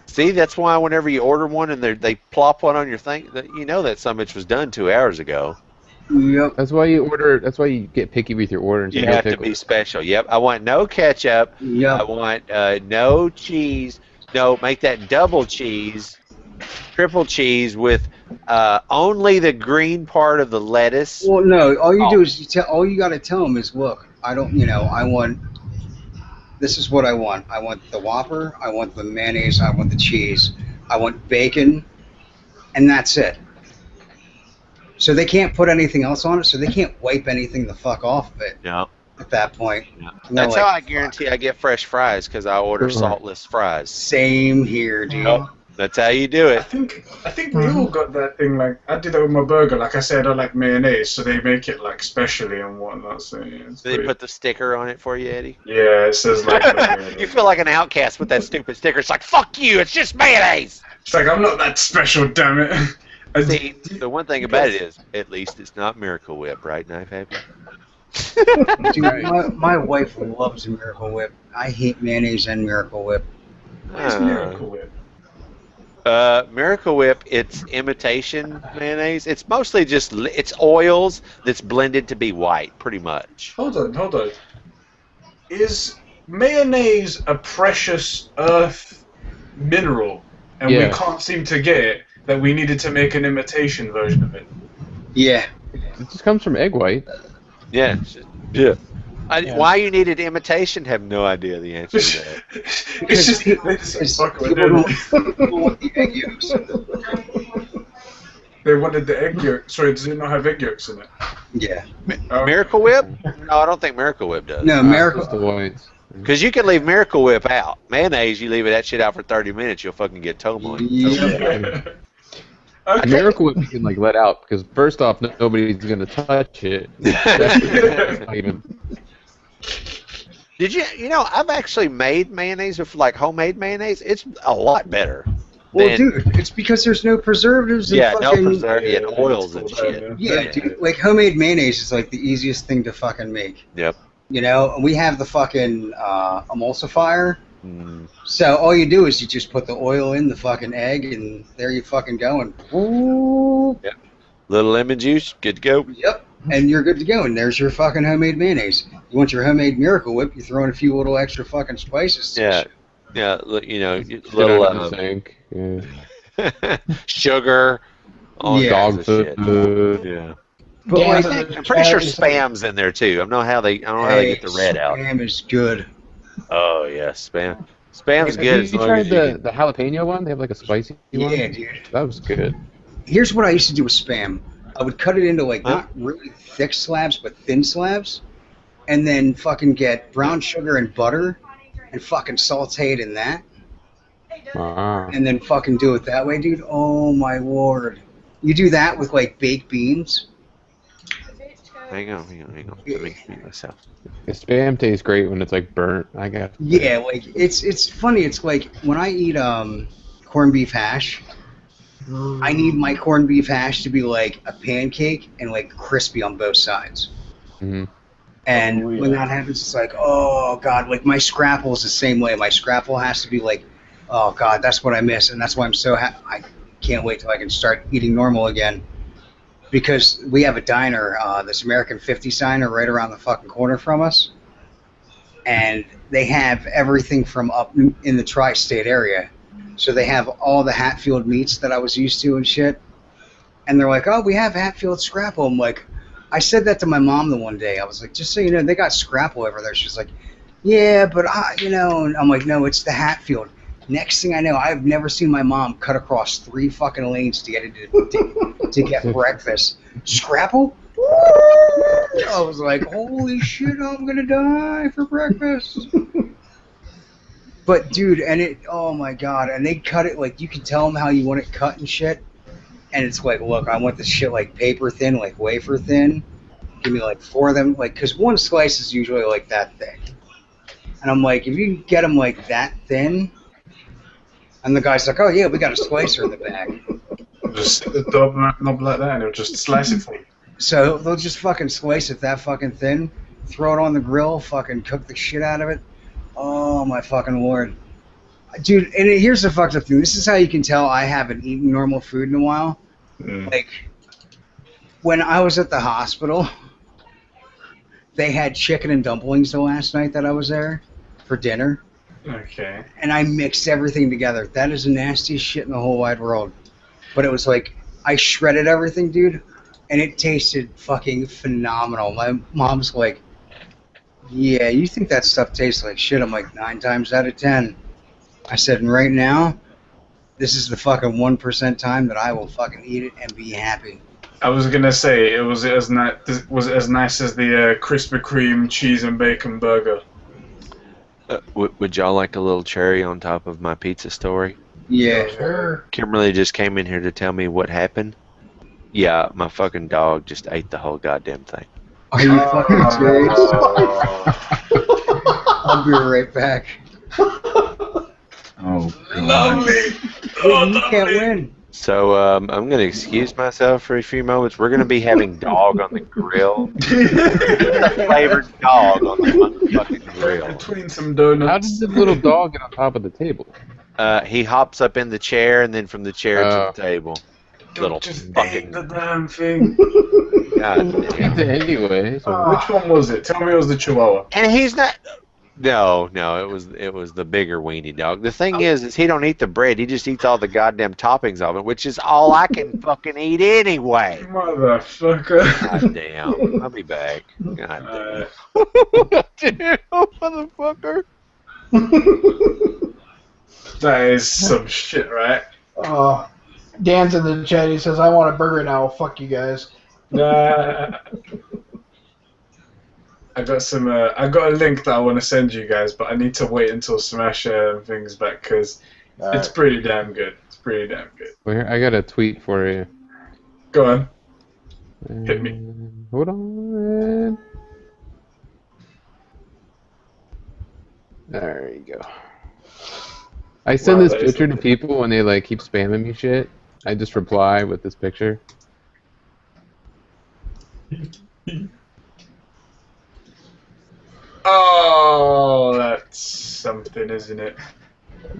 See, that's why whenever you order one and they plop one on your thing, you know that some bitch was done 2 hours ago. Yep. That's why you order. That's why you get picky with your order. And You have to be special. Yep. I want no ketchup. Yep. I want no cheese. No, make that double cheese, triple cheese with only the green part of the lettuce. Well, no. All you do is all you got to tell them is, look, I don't. You know, I want. This is what I want. I want the Whopper. I want the mayonnaise. I want the cheese. I want bacon, and that's it. So they can't put anything else on it. So they can't wipe anything the fuck off of it. Yeah. At that point. Yeah. And That's like, how I guarantee I get fresh fries because I order saltless fries. Same here, dude. Yep. That's how you do I it. think we all got that thing. Like I did that with my burger. Like I said, I like mayonnaise, so they make it like specially and whatnot. So yeah, They put the sticker on it for you, Eddie? Yeah, it says like. You feel like an outcast with that stupid sticker. It's like, fuck you, it's just mayonnaise. It's like I'm not that special, damn it. See, the one thing about it is, at least it's not Miracle Whip, right, Knife Happy? Dude, my wife loves Miracle Whip. I hate mayonnaise and Miracle Whip. What's Miracle Whip? Miracle Whip, it's imitation mayonnaise. It's mostly just it's oils that's blended to be white, pretty much. Hold on. Is mayonnaise a precious earth mineral? and we can't seem to get it, that we needed to make an imitation version of it. Yeah. It just comes from egg white. Yeah. Yeah. Why you needed imitation? Have no idea the answer to that. It's just people want the egg yolks. They wanted the egg yolk. Sorry, does it not have egg yolks in it? Yeah. Miracle Whip? No, I don't think Miracle Whip does. No, Miracle. The whites. Because you can leave Miracle Whip out. Mayonnaise, you leave that shit out for 30 minutes, you'll fucking get tome on you. Yeah. A Miracle Whip you can like let out because first off, nobody's gonna touch it. Did you know, I've actually made mayonnaise, like homemade mayonnaise. It's a lot better. Well, dude, it's because there's no preservatives and no fucking... preservatives and oils and shit. Yeah, dude, like homemade mayonnaise is like the easiest thing to fucking make. Yep. You know, and we have the fucking emulsifier. So all you do is you just put the oil in the fucking egg, and there you fucking go. And yep. Little lemon juice, good to go. Yep. And you're good to go. And there's your fucking homemade mayonnaise. You want your homemade Miracle Whip? You throw in a few little extra fucking spices. Yeah. Yeah. You know, little sink. Yeah. Sugar. All dog food. Yeah. But I'm pretty sure Spam's in there too. I don't know how they get the red out. Spam is good. Oh yeah, Spam. Spam's good. You tried the jalapeno one? They have like a spicy one. Yeah, dude. That was good. Here's what I used to do with Spam. I would cut it into like not really thick slabs, but thin slabs, and then fucking get brown sugar and butter, and fucking saute it in that, and then fucking do it that way, dude. Oh my lord! You do that with like baked beans. Hang on. Let me feed myself. The Spam tastes great when it's like burnt. I got. Yeah, like it's funny. It's like when I eat corned beef hash. I need my corned beef hash to be like a pancake and like crispy on both sides. Mm-hmm. And when that happens, it's like, oh god, like my Scrapple is the same way. My Scrapple has to be like, oh god, that's what I miss, and that's why I'm so I can't wait till I can start eating normal again. Because we have a diner, this American 50s diner right around the fucking corner from us, and they have everything from up in the tri-state area. So they have all the Hatfield meats that I was used to and shit. And they're like, oh, we have Hatfield Scrapple. I'm like, I said that to my mom the one day. I was like, just so you know, they got Scrapple over there. She's like, yeah, but you know, and I'm like, no, it's the Hatfield. Next thing I know, I've never seen my mom cut across 3 fucking lanes to get to get breakfast. Scrapple? I was like, holy shit, I'm gonna die for breakfast. But dude, and it, oh my god, and they cut it like, you can tell them how you want it cut and shit, and it's like, look, I want this shit like paper thin, like wafer thin. Give me like 4 of them, like, because 1 slice is usually like that thick. And I'm like, if you can get them like that thin, and the guy's like, oh yeah, we got a slicer in the bag. Just stick the knob like that, and it'll just slice it for you. So they'll just fucking slice it that fucking thin, throw it on the grill, fucking cook the shit out of it. Oh my fucking lord. Dude, and here's the fucked up thing. This is how you can tell I haven't eaten normal food in a while. Like, when I was at the hospital, they had chicken and dumplings the last night that I was there for dinner. Okay. And I mixed everything together. That is the nastiest shit in the whole wide world. But it was like, I shredded everything, dude, and it tasted fucking phenomenal. My mom's like, yeah, you think that stuff tastes like shit? I'm like, 9 times out of 10. I said, and right now, this is the fucking 1% time that I will fucking eat it and be happy. I was gonna say, was it as nice as the Krispy Kreme cheese and bacon burger? Would y'all like a little cherry on top of my pizza story? Yeah, sure. Kimberly just came in here to tell me what happened. Yeah, my fucking dog just ate the whole goddamn thing. Are you fucking serious? I'll be right back. Oh, God. Lovely! You can't win. So I'm going to excuse myself for a few moments. We're going to be having dog on the grill. Flavored dog on the motherfucking grill. Between some donuts. How does the little dog get on top of the table? He hops up in the chair and then from the chair to the table. Little just fucking ate the damn thing. God damn. Anyway, so Which one was it? Tell me it was the Chihuahua. And he's not. No, it was the bigger weenie dog. The thing is he don't eat the bread. He just eats all the goddamn toppings of it, which is all I can fucking eat anyway. Motherfucker. God damn. I'll be back. God damn. Damn, motherfucker. That is some shit, right? Dan's in the chat. He says, "I want a burger now. Fuck you guys." I got some. I got a link that I want to send you guys, but I need to wait until Smash things back because it's pretty damn good. It's pretty damn good. Wait, I got a tweet for you. Go on. Hit me. Hold on. There you go. I send this picture to people when they like keep spamming me shit. I just reply with this picture. Oh, that's something, isn't it?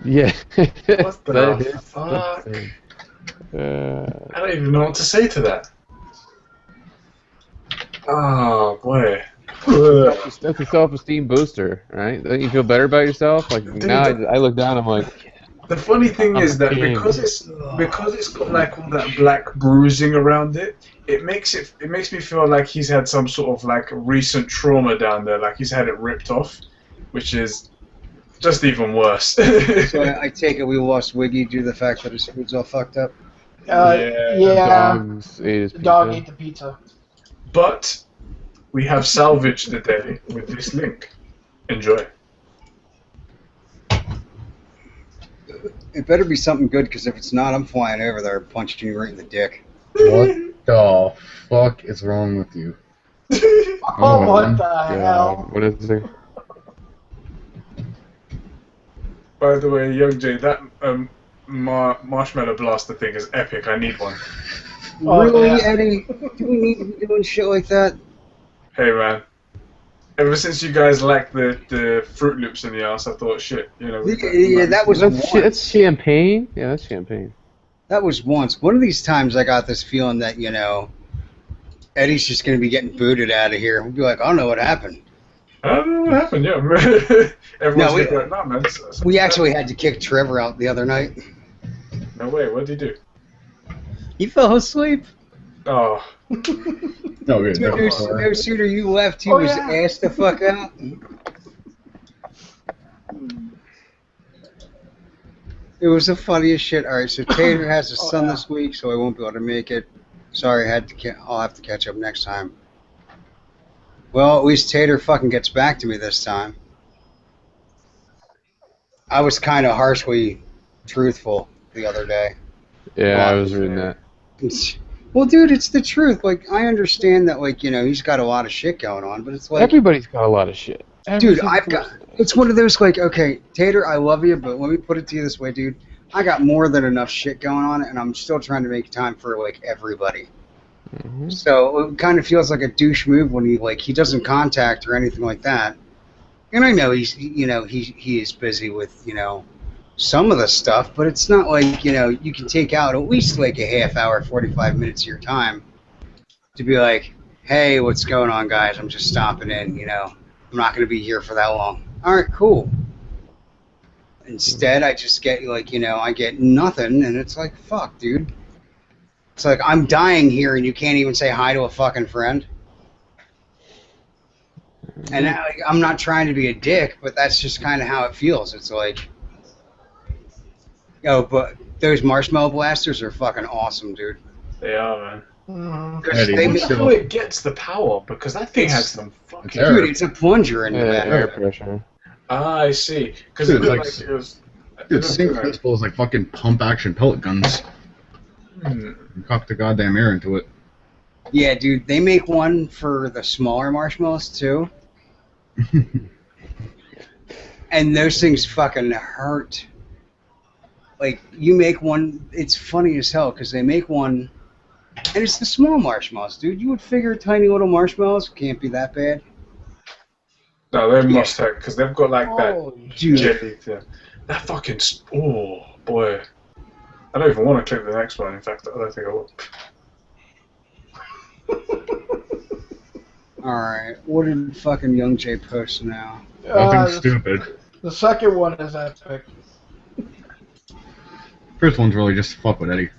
Yeah. What the fuck? I don't even know what to say to that. Oh, boy. That's a self-esteem booster, right? Don't you feel better about yourself? Like now, I look down, I'm like. The funny thing is that because it's got like all that black bruising around it, it makes me feel like he's had some sort of like recent trauma down there, like he's had it ripped off, which is just even worse. So I take it we lost Wiggy due to the fact that his food's all fucked up. Yeah. Dog ate the pizza. But we have salvaged the day with this link. Enjoy. It better be something good, because if it's not, I'm flying over there and punching you right in the dick. What the fuck is wrong with you? Oh, what the hell? What is it? By the way, Youngjae, that marshmallow blaster thing is epic. I need one. Really, yeah. Eddie? Do we need to be doing shit like that? Hey, man. Ever since you guys lacked the Fruit Loops in the ass, I thought, shit, you know. Yeah, that was That's champagne? Yeah, that's champagne. That was once. One of these times I got this feeling that, you know, Eddie's just going to be getting booted out of here. We'll be like, I don't know what happened. I don't know what happened, yeah. Everyone's gonna be like, nah, man. We actually had to kick Trevor out the other night. No way, what did he do? He fell asleep. Oh. No, good. No sooner you left, he was asked the fuck out. It was the funniest shit. All right, so Tater has a son this week, so I won't be able to make it. Sorry, I'll have to catch up next time. Well, at least Tater fucking gets back to me this time. I was kind of harshly truthful the other day. Yeah, I was reading that. Well, dude, it's the truth. Like, I understand that, like, you know, he's got a lot of shit going on, but it's like... Everybody's got a lot of shit. Dude, it's one of those, like, okay, Tater, I love you, but let me put it to you this way, dude. I got more than enough shit going on, and I'm still trying to make time for, like, everybody. Mm-hmm. So it kind of feels like a douche move when he doesn't contact or anything like that. And I know he is busy with, you know, some of the stuff, but it's not like, you know, you can take out at least like a half hour, 45 minutes of your time to be like, hey, what's going on, guys? I'm just stopping in, you know. I'm not going to be here for that long. All right, cool. Instead, I just get, like, you know, I get nothing, and it's like, fuck, dude. It's like, I'm dying here, and you can't even say hi to a fucking friend. And I'm not trying to be a dick, but that's just kind of how it feels. It's like, yo, but those marshmallow blasters are fucking awesome, dude. They are, man. They how it gets the power, because that thing has some fucking... Dude, it's a plunger in the back. Air pressure. Ah, I see. Because it looked like it was... Dude, Sync Principle is like fucking pump-action pellet guns. You cock the goddamn air into it. Yeah, dude, they make one for the smaller marshmallows, too. And those things fucking hurt. Like, you make one, it's funny as hell, because they make one, and it's the small marshmallows, dude. You would figure tiny little marshmallows can't be that bad. No, they must have, because they've got like that dude. jelly thing. That fucking, oh, boy. I don't even want to click the next one, in fact, I don't think I will. Alright, what did fucking Youngjae post now? Nothing stupid. The second one is epic. First one's really just fuck with Eddie.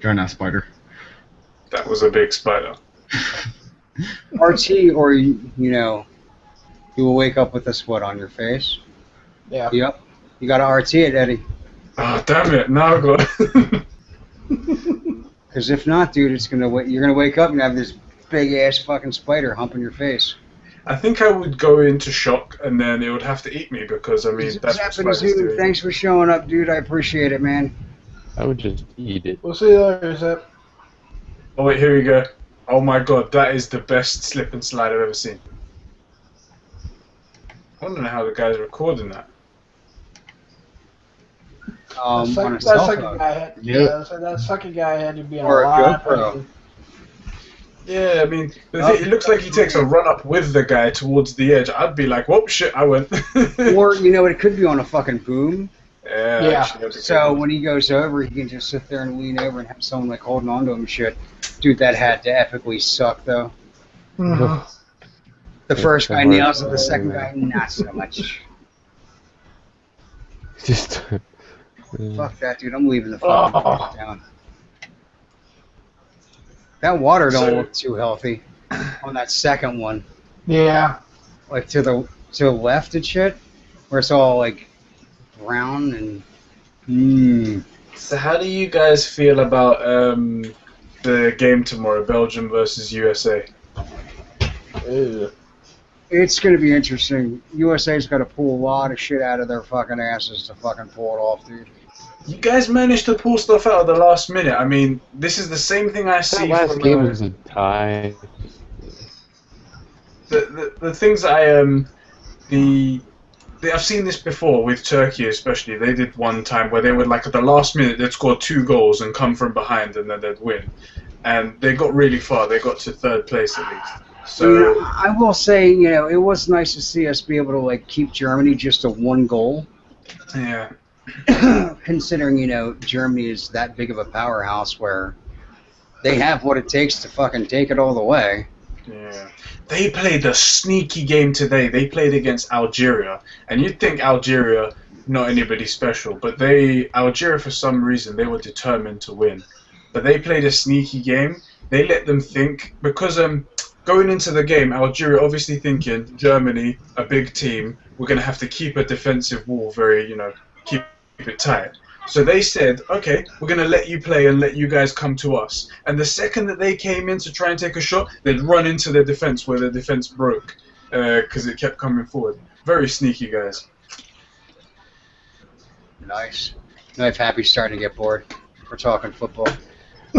Giant ass spider. That was a big spider. RT, or you know, you will wake up with a sweat on your face. Yeah. Yep. You got to RT it, Eddie. Oh, damn it. Now I've got... Because if not, dude, you're gonna wake up and have this big ass fucking spider humping your face. I think I would go into shock and then it would have to eat me because, I mean, that's what spiders do. Thanks for showing up, dude. I appreciate it, man. I would just eat it. We'll see you later, Zep. Oh, wait, here we go. Oh my god, that is the best slip and slide I've ever seen. I don't know how the guy's recording that. On a that cell second phone. guy had, Yep. that second guy had to be in Or a a lot. GoPro. Yeah, I mean, it looks like he takes a run up with the guy towards the edge. I'd be like, whoop, shit, I went. Or, you know, it could be on a fucking boom. Yeah. Actually, So when he goes over, he can just sit there and lean over and have someone like holding on to him and shit. Dude, that had to epically suck, though. Mhm. The first guy nails it, the second guy, not so much. Just. Fuck that, dude. I'm leaving the fucking place down. That water don't look too healthy on that second one. Yeah. Like to the left and shit, where it's all like brown and. So how do you guys feel about the game tomorrow, Belgium versus USA? It's gonna be interesting. USA's got to pull a lot of shit out of their fucking asses to fucking pull it off, dude. You guys managed to pull stuff out at the last minute. I mean, this is the same thing I see That last from game was a tie. the things that I've seen this before with Turkey, especially. They did one time where they would, like, at the last minute, they'd score 2 goals and come from behind, and then they'd win. And they got really far. They got to 3rd place at least. So I will say, you know, it was nice to see us be able to like keep Germany just to 1 goal. yeah. Considering, you know, Germany is that big of a powerhouse where they have what it takes to fucking take it all the way. Yeah. They played a sneaky game today. They played against Algeria. And you'd think Algeria, not anybody special, but Algeria, for some reason, they were determined to win. But they played a sneaky game. They let them think, because going into the game, Algeria obviously thinking, Germany, a big team, we're going to have to keep a defensive wall very, you know, keep it tight. So they said, okay, we're going to let you play and let you guys come to us. And the second that they came in to try and take a shot, they'd run into their defense where their defense broke because it kept coming forward. Very sneaky guys. Nice. Knife Happy's starting to get bored. We're talking football.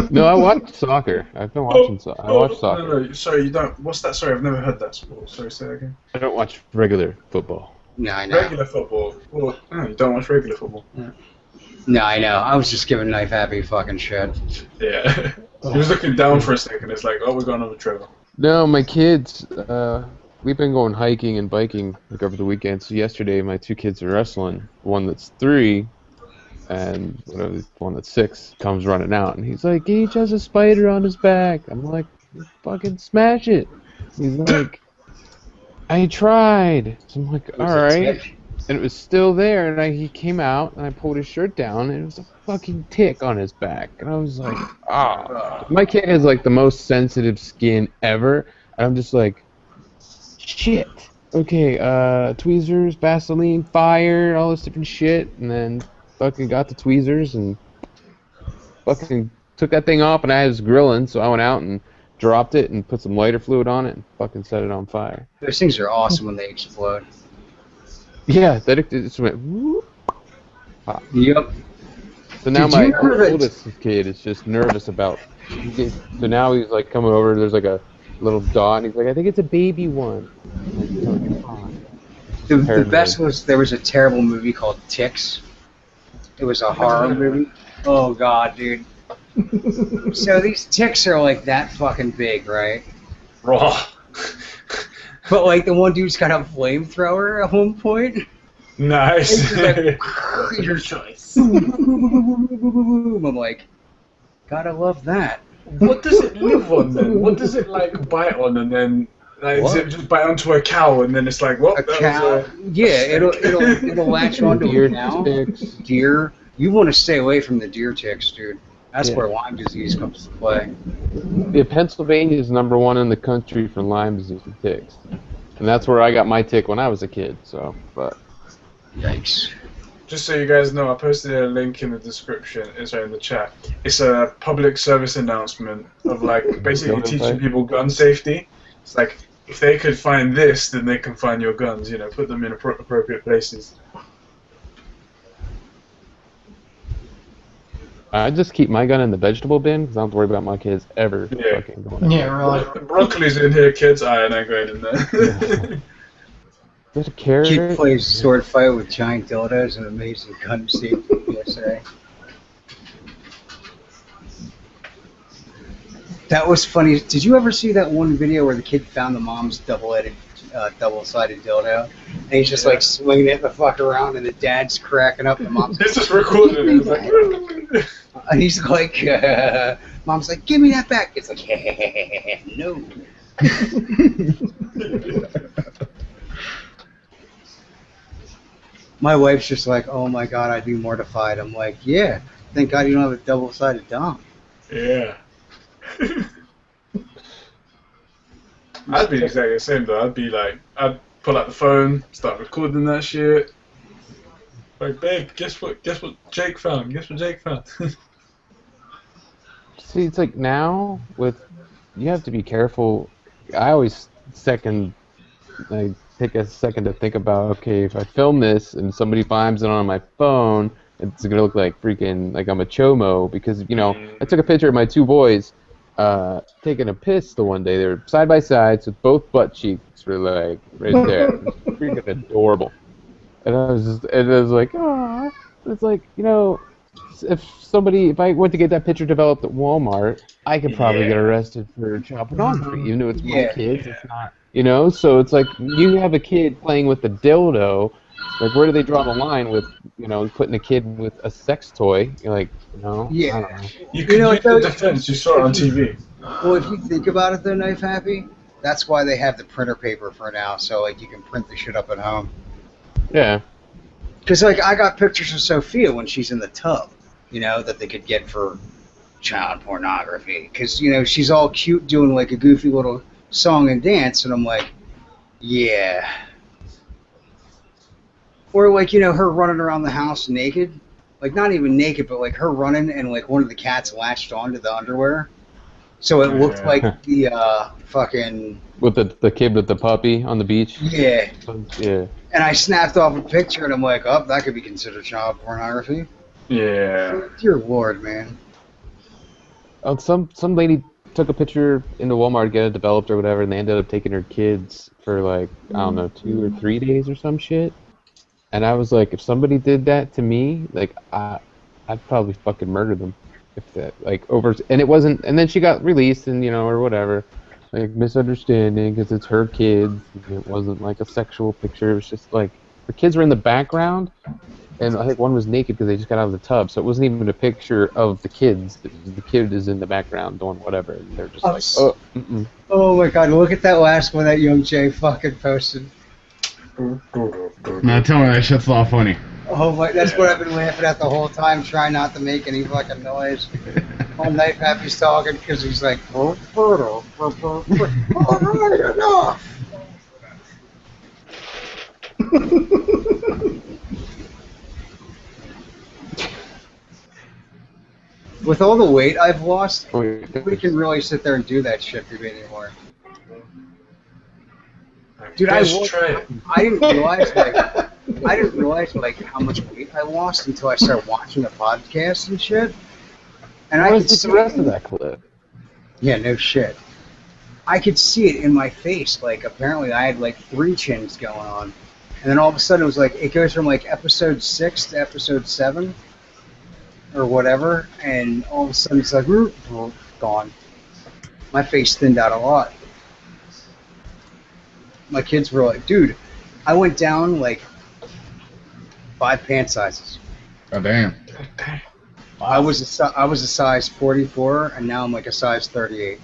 No, I watch soccer. I've been watching I watch soccer. No, sorry, you don't. What's that? Sorry, I've never heard that sport. Sorry, say that again. I don't watch regular football. Yeah, I know. Regular football. Well, no, you don't watch regular football. No, I know. I was just giving Knife Happy fucking shit. Yeah. He was looking down for a second. It's like, oh, we're going over Trevor. No, my kids, we've been going hiking and biking like over the weekend. So yesterday, my 2 kids are wrestling. One that's 3, and one that's 6 comes running out, and he's like, "Each has a spider on his back." I'm like, "Fucking smash it!" He's like, "I tried." So I'm like, "All right," and it was still there. And he came out, and I pulled his shirt down, and it was a fucking tick on his back, and I was like, "Ah!" My kid has like the most sensitive skin ever, and I'm just like, "Shit." Okay, tweezers, Vaseline, fire, all this different shit, and then fucking got the tweezers and fucking took that thing off, and I was grilling, so I went out and dropped it and put some lighter fluid on it and fucking set it on fire. Those things are awesome when they explode. Yeah, that it just went whoop. Pop. Yep. So now Did you my hear that- oldest kid is just nervous about. So now he's like coming over. There's like a little dot, and he's like, "I think it's a baby one." The best was there was a terrible movie called Ticks. It was a horror movie. Oh god, dude. So these ticks are like that fucking big, right? Raw. But like the one dude's got a flamethrower at one point. Nice. Like, your choice. I'm like, gotta love that. What does it live on then? What does it like bite on and then Like, zip just bite onto a cow, and then it's like, what? A cow? Yeah, it'll latch onto a cow. Deer. You want to stay away from the deer ticks, dude. That's where Lyme disease comes to play. Yeah, Pennsylvania is #1 in the country for Lyme disease and ticks, and that's where I got my tick when I was a kid. So, but yikes. Just so you guys know, I posted a link in the description, sorry, in the chat. It's a public service announcement of like basically teaching people gun safety. It's like, if they could find this, then they can find your guns, you know, put them in appropriate places. I just keep my gun in the vegetable bin because I don't have to worry about my kids ever fucking going. Yeah, really. Broccoli's in here, kids. And I'm going in there. There's a carrot. Kid plays sword fight with giant dildos and amazing gun safety PSA. That was funny. Did you ever see that one video where the kid found the mom's double-sided dildo, and he's just like swinging it the fuck around, and the dad's cracking up, and the mom's This is recorded. It's like, and he's like, mom's like, give me that back. It's like, no. My wife's just like, oh my god, I'd be mortified. I'm like, yeah, thank God you don't have a double-sided dong. Yeah. I'd be exactly the same though. I'd be like, I'd pull out the phone, start recording that shit. Like, babe, guess what Jake found? Guess what Jake found? See, it's like now you have to be careful. I always take a second to think about, okay, if I film this and somebody finds it on my phone, it's gonna look like freaking like I'm a chomo because I took a picture of my two boys taking a piss the one day. They were side by side, so both butt cheeks were like right there. It was freaking adorable. And I was like, oh, it's like, if I went to get that picture developed at Walmart, I could probably get arrested for child pornography, even though it's my kids. It's not, so it's like you have a kid playing with the dildo. Like, where do they draw the line with, putting a kid with a sex toy? You're like, Yeah. I don't know. You could use the defense. You saw it on TV. Well, if you think about it, though, Knife Happy, that's why they have the printer paper for now, so like you can print the shit up at home. Yeah. Because like I got pictures of Sophia when she's in the tub, that they could get for child pornography. Because she's all cute doing like a goofy little song and dance, and I'm like, yeah. Or like her running around the house naked, like not even naked, but like her running and like one of the cats latched onto the underwear, so it looked like the fucking with the kid with the puppy on the beach. Yeah. Yeah. And I snapped off a picture, and I'm like, oh, that could be considered child pornography. Yeah. Dear Lord, man. Oh, some lady took a picture into Walmart to get it developed or whatever, and they ended up taking her kids for like, I don't know, 2 or 3 days or some shit. And I was like, if somebody did that to me, like, I'd probably fucking murder them. If that, like, and it wasn't, and then she got released and, or whatever. Like, misunderstanding, because it's her kids. It wasn't like a sexual picture. It was just like, her kids were in the background, and I think one was naked because they just got out of the tub. So it wasn't even a picture of the kids. The kid is in the background doing whatever. And they're just like, oh, Oh my god, look at that last one that Youngjae fucking posted. No, tell me that shit's not funny. Oh my, that's what I've been laughing at the whole time, trying not to make any fucking noise. All Knife Happy's talking because he's like, enough. With all the weight I've lost, we can really sit there and do that shit to me anymore. Dude, I didn't realize like how much weight I lost until I started watching the podcast and shit. And I could see the rest of that clip. Yeah, no shit. I could see it in my face. Like, apparently I had like 3 chins going on, and then all of a sudden it was like it goes from like episode 6 to episode 7 or whatever, and all of a sudden it's like gone. My face thinned out a lot. My kids were like, dude, I went down like 5 pant sizes. Oh damn. I was a size 44, and now I'm like a size 38.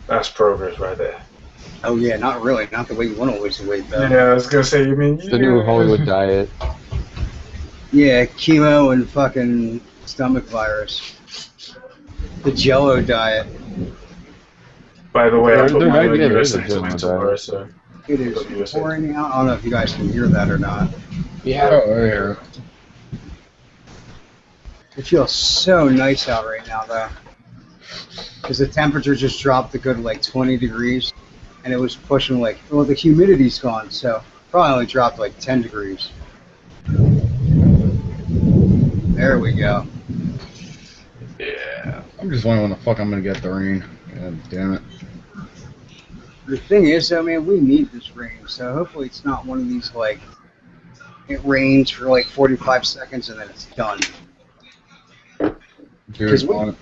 That's progress right there. Oh yeah, not really. Not the way you want to lose the weight though. Yeah, I was gonna say. You mean It's the new Hollywood diet. Yeah, chemo and fucking stomach virus. The Jello diet. By the way, I put There my might be own a USA Jello tomato diet. tomorrow, so It is pouring out. I don't know if you guys can hear that or not. Yeah. Oh, I hear it. It feels so nice out right now though, because the temperature just dropped a good like 20 degrees, and it was pushing like, well, the humidity's gone, so probably only dropped like 10 degrees. There we go. yeah. I'm just wondering when the fuck I'm gonna get the rain. God damn it. The thing is, though, man, we need this rain, so hopefully it's not one of these like it rains for like 45 seconds and then it's done. Dude, on it.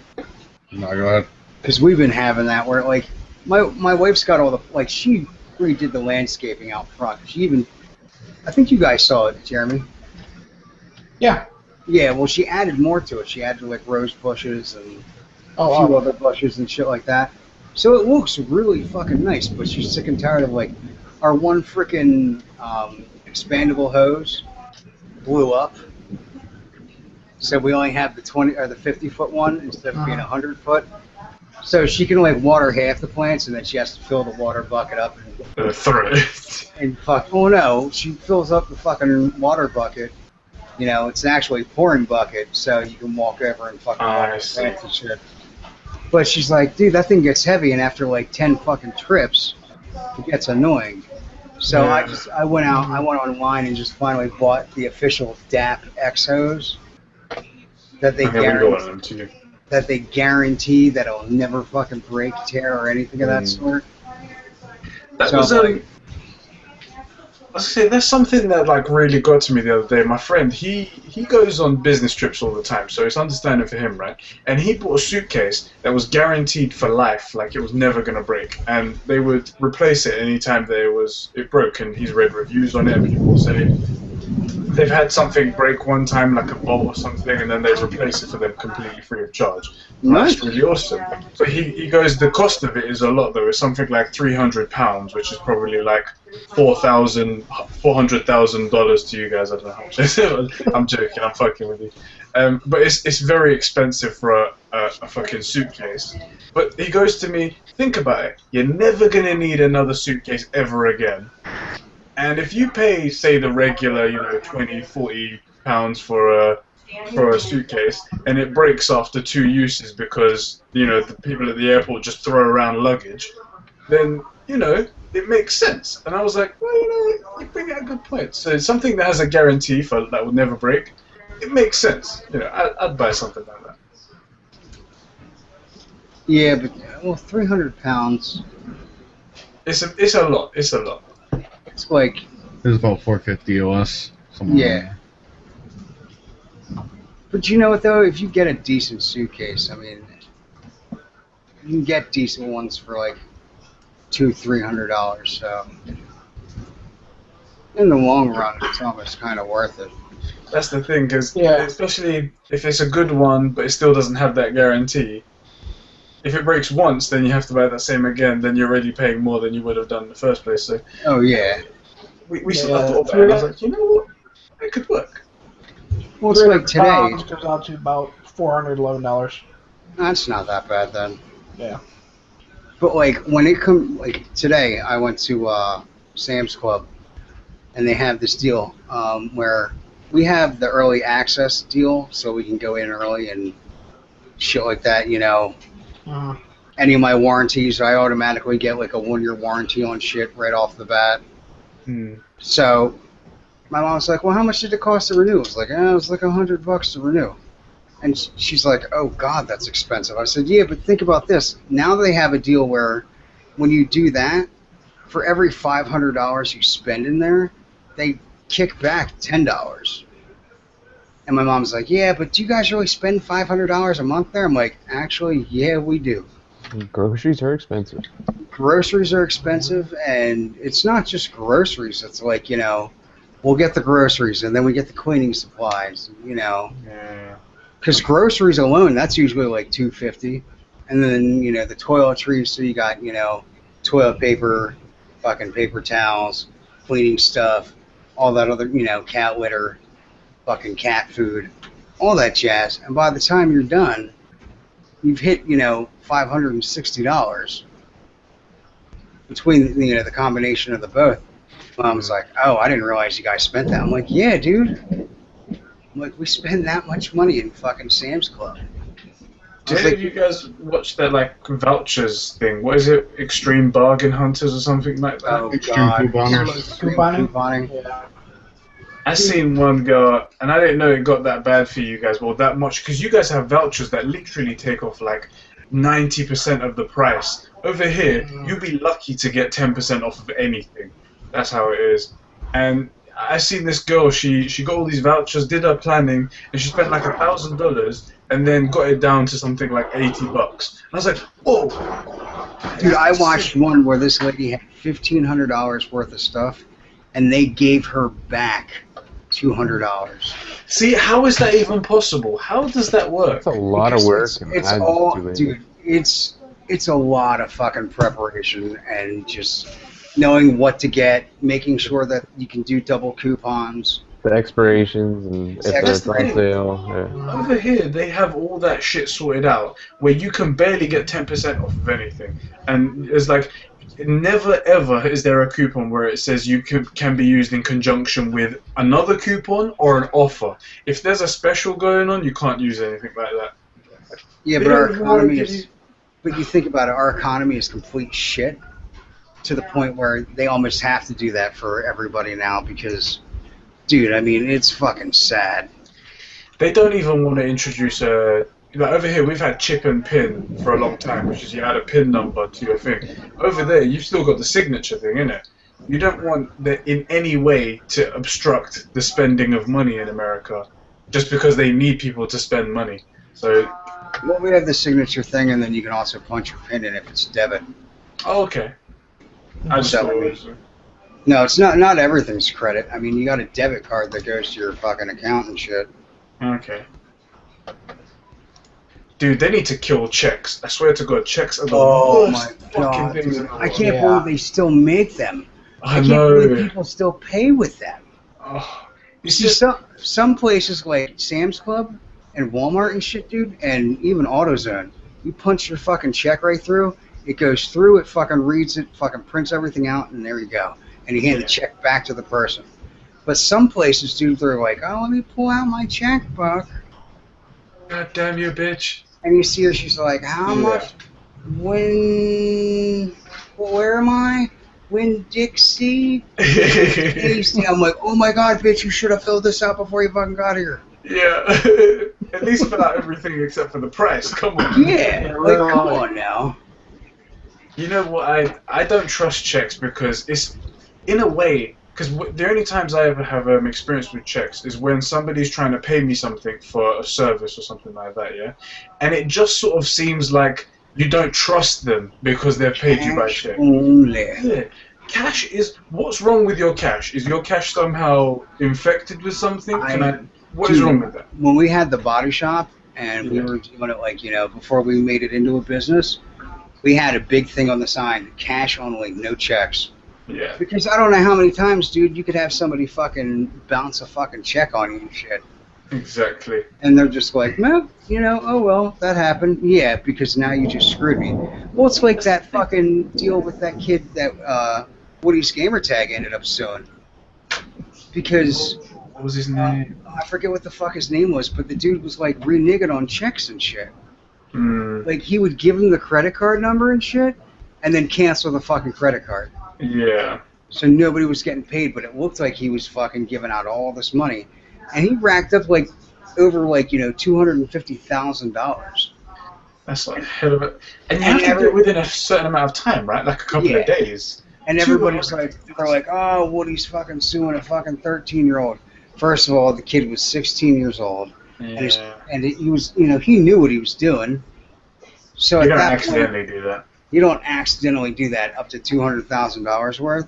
No, go ahead. Because we've been having that where like my wife's got all the like she redid the landscaping out front. She even, I think you guys saw it, Jeremy. Yeah. Yeah, well, she added more to it. She added like rose bushes and a Oh, few wow. other bushes and shit like that. So it looks really fucking nice. But she's sick and tired of like our one freaking expandable hose blew up. So we only have the 20 or the 50-foot one instead of being 100-foot. So she can like water half the plants, and then she has to fill the water bucket up Throw it. and fuck. Oh no, she fills up the fucking water bucket. You know, it's actually a pouring bucket, so you can walk over and fucking water I the see. plants and shit. But she's like, dude, that thing gets heavy, and after like 10 fucking trips, it gets annoying. So Yeah. I went online and just finally bought the official DAP X hose that they I haven't got guarantee one of them too. that it'll never fucking break, tear, or anything of that sort. That So, was like- let's say there's something that like really got to me the other day. My friend, he goes on business trips all the time, so it's understanding for him, right? And he bought a suitcase that was guaranteed for life, like it was never gonna break, and they would replace it anytime it broke. And he's read reviews on it, and people say they've had something break one time, like a bolt or something, and then they replace it for them completely free of charge. And Nice. that's really awesome. But he goes, the cost of it is a lot though. It's something like £300, which is probably like $400,000 to you guys. I don't know how much it is. I'm joking. I'm fucking with you. But it's very expensive for a fucking suitcase. But he goes to me, think about it. You're never gonna need another suitcase ever again. And if you pay, say, the regular, £20-40 for a suitcase, and it breaks after 2 uses because the people at the airport just throw around luggage, then it makes sense. And I was like, well, you bring out a good point. So it's something that has a guarantee that will never break. It makes sense. I'd buy something like that. Yeah, but well, 300 pounds. It's a lot. It's a lot. It's like, It's about 450 US. Somewhere yeah. But you know what though? If you get a decent suitcase, I mean, you can get decent ones for like $200-300. So in the long run, it's almost kind of worth it. That's the thing, because Yeah. especially if it's a good one, but it still doesn't have that guarantee. If it breaks once, then you have to buy that same again. Then you're already paying more than you would have done in the first place. So Oh yeah. we sort of thought about it. And I was like, you know what? It could work. Well, it's like today. Pounds goes out to about $411. That's not that bad then. Yeah. But like when it comes, like today, I went to Sam's Club, and they have this deal where we have the early access deal, so we can go in early and shit like that. Any of my warranties, I automatically get like a 1-year warranty on shit right off the bat. So my mom's like, well, how much did it cost to renew? I was like, it was like $100 to renew. And she's like, oh God, that's expensive. I said, yeah, but think about this. Now they have a deal where when you do that, for every $500 you spend in there, they kick back $10. And my mom's like, yeah, but do you guys really spend $500 a month there? I'm like, actually, yeah, we do. Groceries are expensive. Groceries are expensive, and it's not just groceries. It's like, we'll get the groceries, and then we get the cleaning supplies, Yeah. Because groceries alone, that's usually like $250. and then the toiletries. So you got toilet paper, fucking paper towels, cleaning stuff, all that other cat litter, fucking cat food, all that jazz. And by the time you're done, you've hit $560 between the combination of the both. Mom's like, oh, I didn't realize you guys spent that. I'm like, yeah, dude. I'm like, we spend that much money in fucking Sam's Club. Did you guys watch that vouchers thing? What is it? Extreme Bargain Hunters or something like that? Oh, Extreme God. couponing. Yeah. I seen one go, and I didn't know it got that bad for you guys, well, that much, because you guys have vouchers that literally take off 90% of the price. Over here, you'll be lucky to get 10% off of anything. That's how it is. And I seen this girl, she got all these vouchers, did her planning, and she spent $1,000, and then got it down to something like $80. And I was like, whoa! Dude, I watched one where this lady had $1,500 worth of stuff, and they gave her back $200. See, how is that even possible? How does that work? It's a lot of work. It's all, dude. It's a lot of fucking preparation and just knowing what to get, making sure that you can do double coupons. The expirations and if That's it's on sale. Yeah. Over here, they have all that shit sorted out where you can barely get 10% off of anything. And it's never ever is there a coupon where it says you can be used in conjunction with another coupon or an offer. If there's a special going on, you can't use anything like that. Yeah, but our economy is... But you think about it, our economy is complete shit to the point where they almost have to do that for everybody now because, dude, I mean, it's fucking sad. They don't even want to introduce a... over here, we've had chip and pin for a long time, which is you add a pin number to your thing. Over there, you've still got the signature thing, innit? You don't want that in any way to obstruct the spending of money in America just because they need people to spend money. So... Well, we have the signature thing, and then you can also punch your pin in if it's debit. Oh, okay. I just thought it was... No, it's not. Not everything's credit. I mean, you got a debit card that goes to your fucking account and shit. Okay. Dude, they need to kill checks. I swear to God, checks are the worst fucking things in the world. I can't believe they still make them. I can't believe people still pay with them. Oh, You see, some places like Sam's Club and Walmart and shit, dude, and even AutoZone, you punch your fucking check right through, it goes through, it fucking reads it, fucking prints everything out, and there you go. And you hand the check back to the person. But some places, dude, they're like, oh, let me pull out my checkbook. God damn you, bitch. And you see her, she's like, how much? Where am I? Winn-Dixie? I'm like, oh my God, bitch, you should have filled this out before you fucking got here. Yeah. At least fill out everything except for the price. Come on. Yeah, like, come on now. You know what? I don't trust checks because it's, in a way, because the only times I ever have experience with checks is when somebody's trying to pay me something for a service or something like that, yeah? And it just sort of seems like you don't trust them because they've paid you by check. Yeah. Cash is... What's wrong with your cash? Is your cash somehow infected with something? What is wrong with that? When we had the body shop and we were doing it like, before we made it into a business, we had a big thing on the sign, cash only, no checks. Yeah. Because I don't know how many times, dude, you could have somebody fucking bounce a fucking check on you and shit. Exactly. And they're just like, no, oh well, that happened. Yeah, because now you just screwed me. Well, it's like that fucking deal with that kid that Woody's gamertag ended up suing. Because... What was his name? I forget what the fuck his name was, but the dude was like reneging on checks and shit. Like he would give him the credit card number and shit, and then cancel the fucking credit card. Yeah. So nobody was getting paid, but it looked like he was fucking giving out all this money, and he racked up like over $250,000. That's like a hell of a... And you have to do it within a certain amount of time, right? Like a couple of days. And everybody's like, they're like, oh, Woody's fucking suing a fucking 13-year-old. First of all, the kid was 16 years old, and he was, he knew what he was doing. So you at don't that accidentally point, do that. You don't accidentally do that up to $200,000 worth.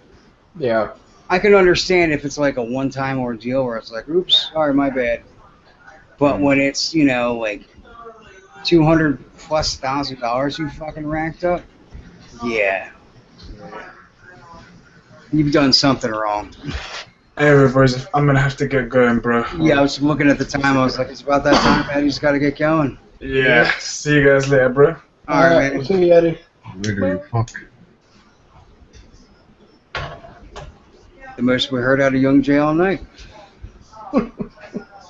Yeah. I can understand if it's like a one-time ordeal where it's like, oops, sorry, my bad. But when it's, like $200,000+ you fucking racked up? Yeah. You've done something wrong. Anyway, boys, I'm gonna have to get going, bro. Yeah, I was looking at the time. I was like, it's about that time, man. You just gotta get going. Yeah. See you guys later, bro. Alright, man. See you, Eddie. Literally, fuck. The most we heard out of Youngjae all night.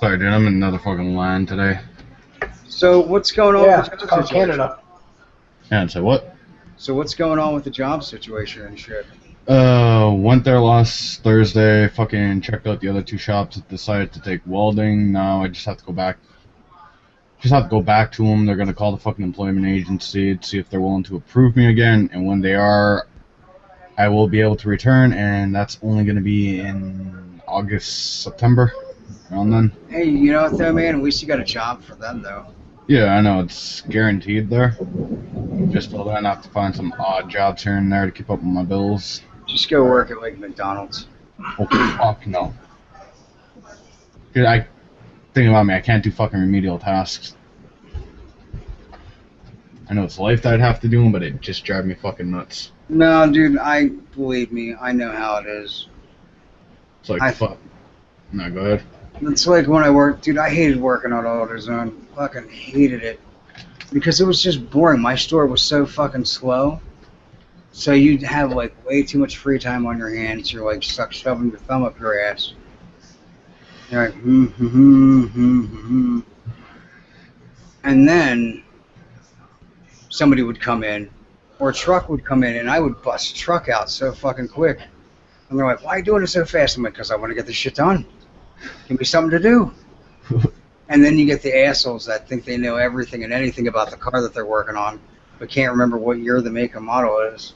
Sorry, dude, I'm in another fucking line today. So what's going on Yeah, with the it's job called situation? Canada. And so what? So what's going on with the job situation and shit? Went there last Thursday, fucking checked out the other two shops, decided to take welding. Now I just have to go back. Just have to go back to them. They're gonna call the fucking employment agency to see if they're willing to approve me again, and when they are, I will be able to return, and that's only gonna be in August, September, around then. Hey, you know what though, man? At least you got a job for them though. Yeah, I know, it's guaranteed there. Just till then I have to find some odd jobs here and there to keep up with my bills. Just go work at like McDonald's. Oh, fuck no. Dude, think about me, I can't do fucking remedial tasks. I know it's life that I'd have to do them, but it just drives me fucking nuts. No, dude, believe me, I know how it is. It's like, fuck. No, go ahead. It's like when I worked, dude, I hated working on AutoZone. Fucking hated it. Because it was just boring. My store was so fucking slow. So you'd have like way too much free time on your hands. You're like stuck shoving your thumb up your ass. You're like, And then somebody would come in, or a truck would come in, and I would bust a truck out so fucking quick. And they're like, why are you doing it so fast? I'm like, because I want to get this shit done. Give me something to do. And then you get the assholes that think they know everything and anything about the car that they're working on, but can't remember what year the make and model is.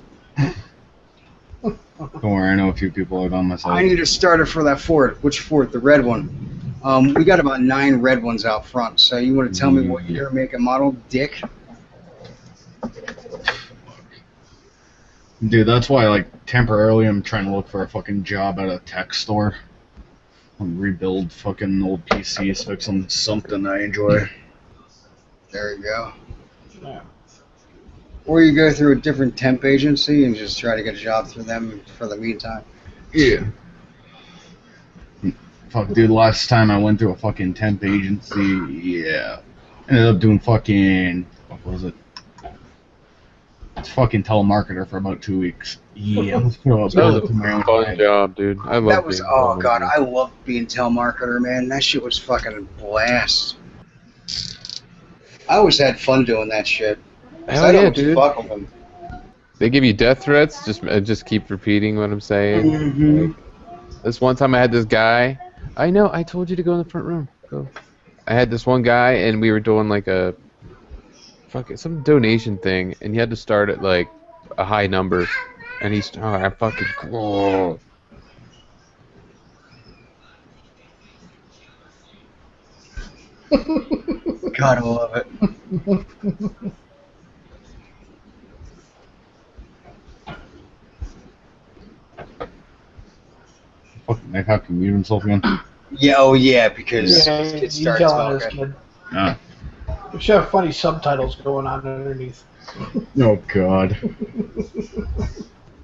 Don't worry, I know a few people I've done myself. I need a starter for that Ford. Which Ford? The red one. We got about 9 red ones out front, so you want to tell me what year, make, and model, dick? Dude, that's why, like, temporarily I'm trying to look for a fucking job at a tech store. Rebuild fucking old PCs, fix them something I enjoy. There you go. Yeah. Or you go through a different temp agency and just try to get a job through them for the meantime. Yeah. Fuck, dude, last time I went through a fucking temp agency, yeah. Ended up doing fucking, what was it? It's fucking telemarketer for about 2 weeks. Yeah, let's throw up. That was a fun job, dude. I love That was, being oh a god, telemarketer. I loved being telemarketer, man. That shit was fucking a blast. I always had fun doing that shit. Hell I yeah, don't dude. fuck with them. They give you death threats, just keep repeating what I'm saying. Mm-hmm. Like, this one time I had this guy. I know, I told you to go in the front room. Go. I had this one guy, and we were doing like a some donation thing, and he had to start at like a high number, and he's I fucking cool. God, I love it. Fucking Nick, how can you mute himself again? Yeah, oh yeah, because Yeah, it you starts telling this talking. kid. Ah. We should have funny subtitles going on underneath. Oh, God.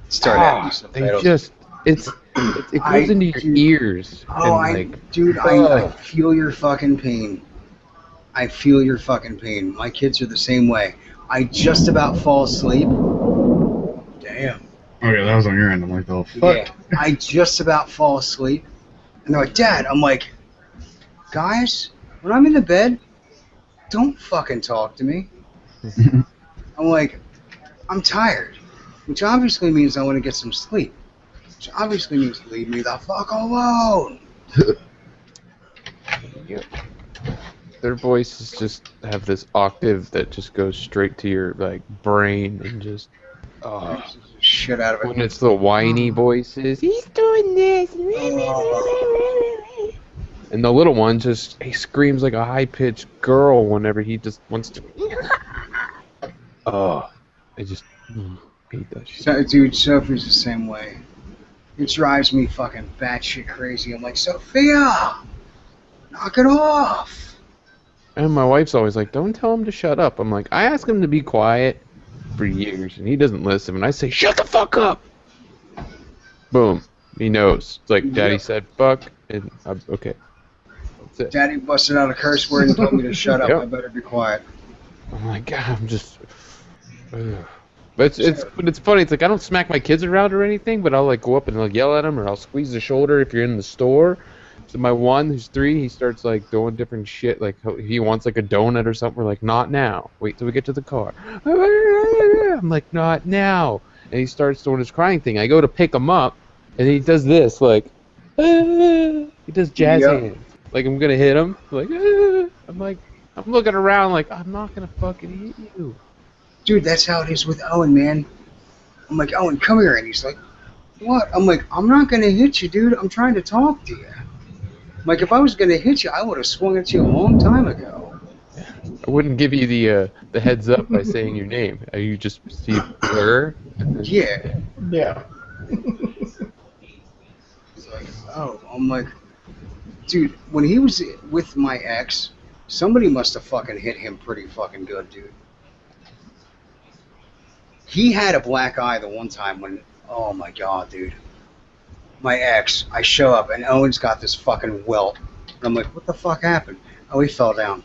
Start adding subtitles. They just it goes into your ears. Oh, and, dude, I feel your fucking pain. I feel your fucking pain. My kids are the same way. I just about fall asleep. Damn. Okay, that was on your end. I'm like, oh, fuck. Yeah. I just about fall asleep. And they're like, Dad, I'm like, guys, when I'm in the bed, don't fucking talk to me. I'm like, I'm tired. Which obviously means I want to get some sleep. Which obviously means leave me the fuck alone. their voices just have this octave that just goes straight to your like brain and just Shit out of it. when it's the whiny voices, he's doing this, and the little one just he screams like a high pitched girl whenever he just wants to. I just hate that shit. So, dude, Sophie's the same way. It drives me fucking batshit crazy. I'm like, Sophia, knock it off. And my wife's always like, don't tell him to shut up. I'm like, I ask him to be quiet for years, and he doesn't listen. And I say, shut the fuck up! Boom. He knows. It's like, Daddy said fuck, and I'm, okay. That's it. Daddy busted out a curse word and told me to shut up. Yep. I better be quiet. I'm like, God, I'm just... Ugh. But it's funny. It's like, I don't smack my kids around or anything, but I'll like go up and like yell at them, or I'll squeeze the shoulder if you're in the store. So my one, who's 3, he starts like doing different shit. Like he wants like a donut or something. We're like, not now. Wait till we get to the car. I'm like, not now. And he starts doing his crying thing. I go to pick him up, and he does this like, he does jazz hands. Like I'm gonna hit him. Like I'm like, I'm looking around like I'm not gonna fucking hit you. Dude, that's how it is with Owen, man. I'm like, Owen, come here. And he's like, what? I'm like, I'm not going to hit you, dude. I'm trying to talk to you. I'm like, if I was going to hit you, I would have swung at you a long time ago. I wouldn't give you the heads up by saying your name. You just see blur. Yeah. Yeah. It's like, oh, I'm like, dude, when he was with my ex, somebody must have fucking hit him pretty fucking good, dude. He had a black eye the one time when, oh my god, dude. My ex, I show up and Owen's got this fucking welt. And I'm like, what the fuck happened? Oh, he fell down.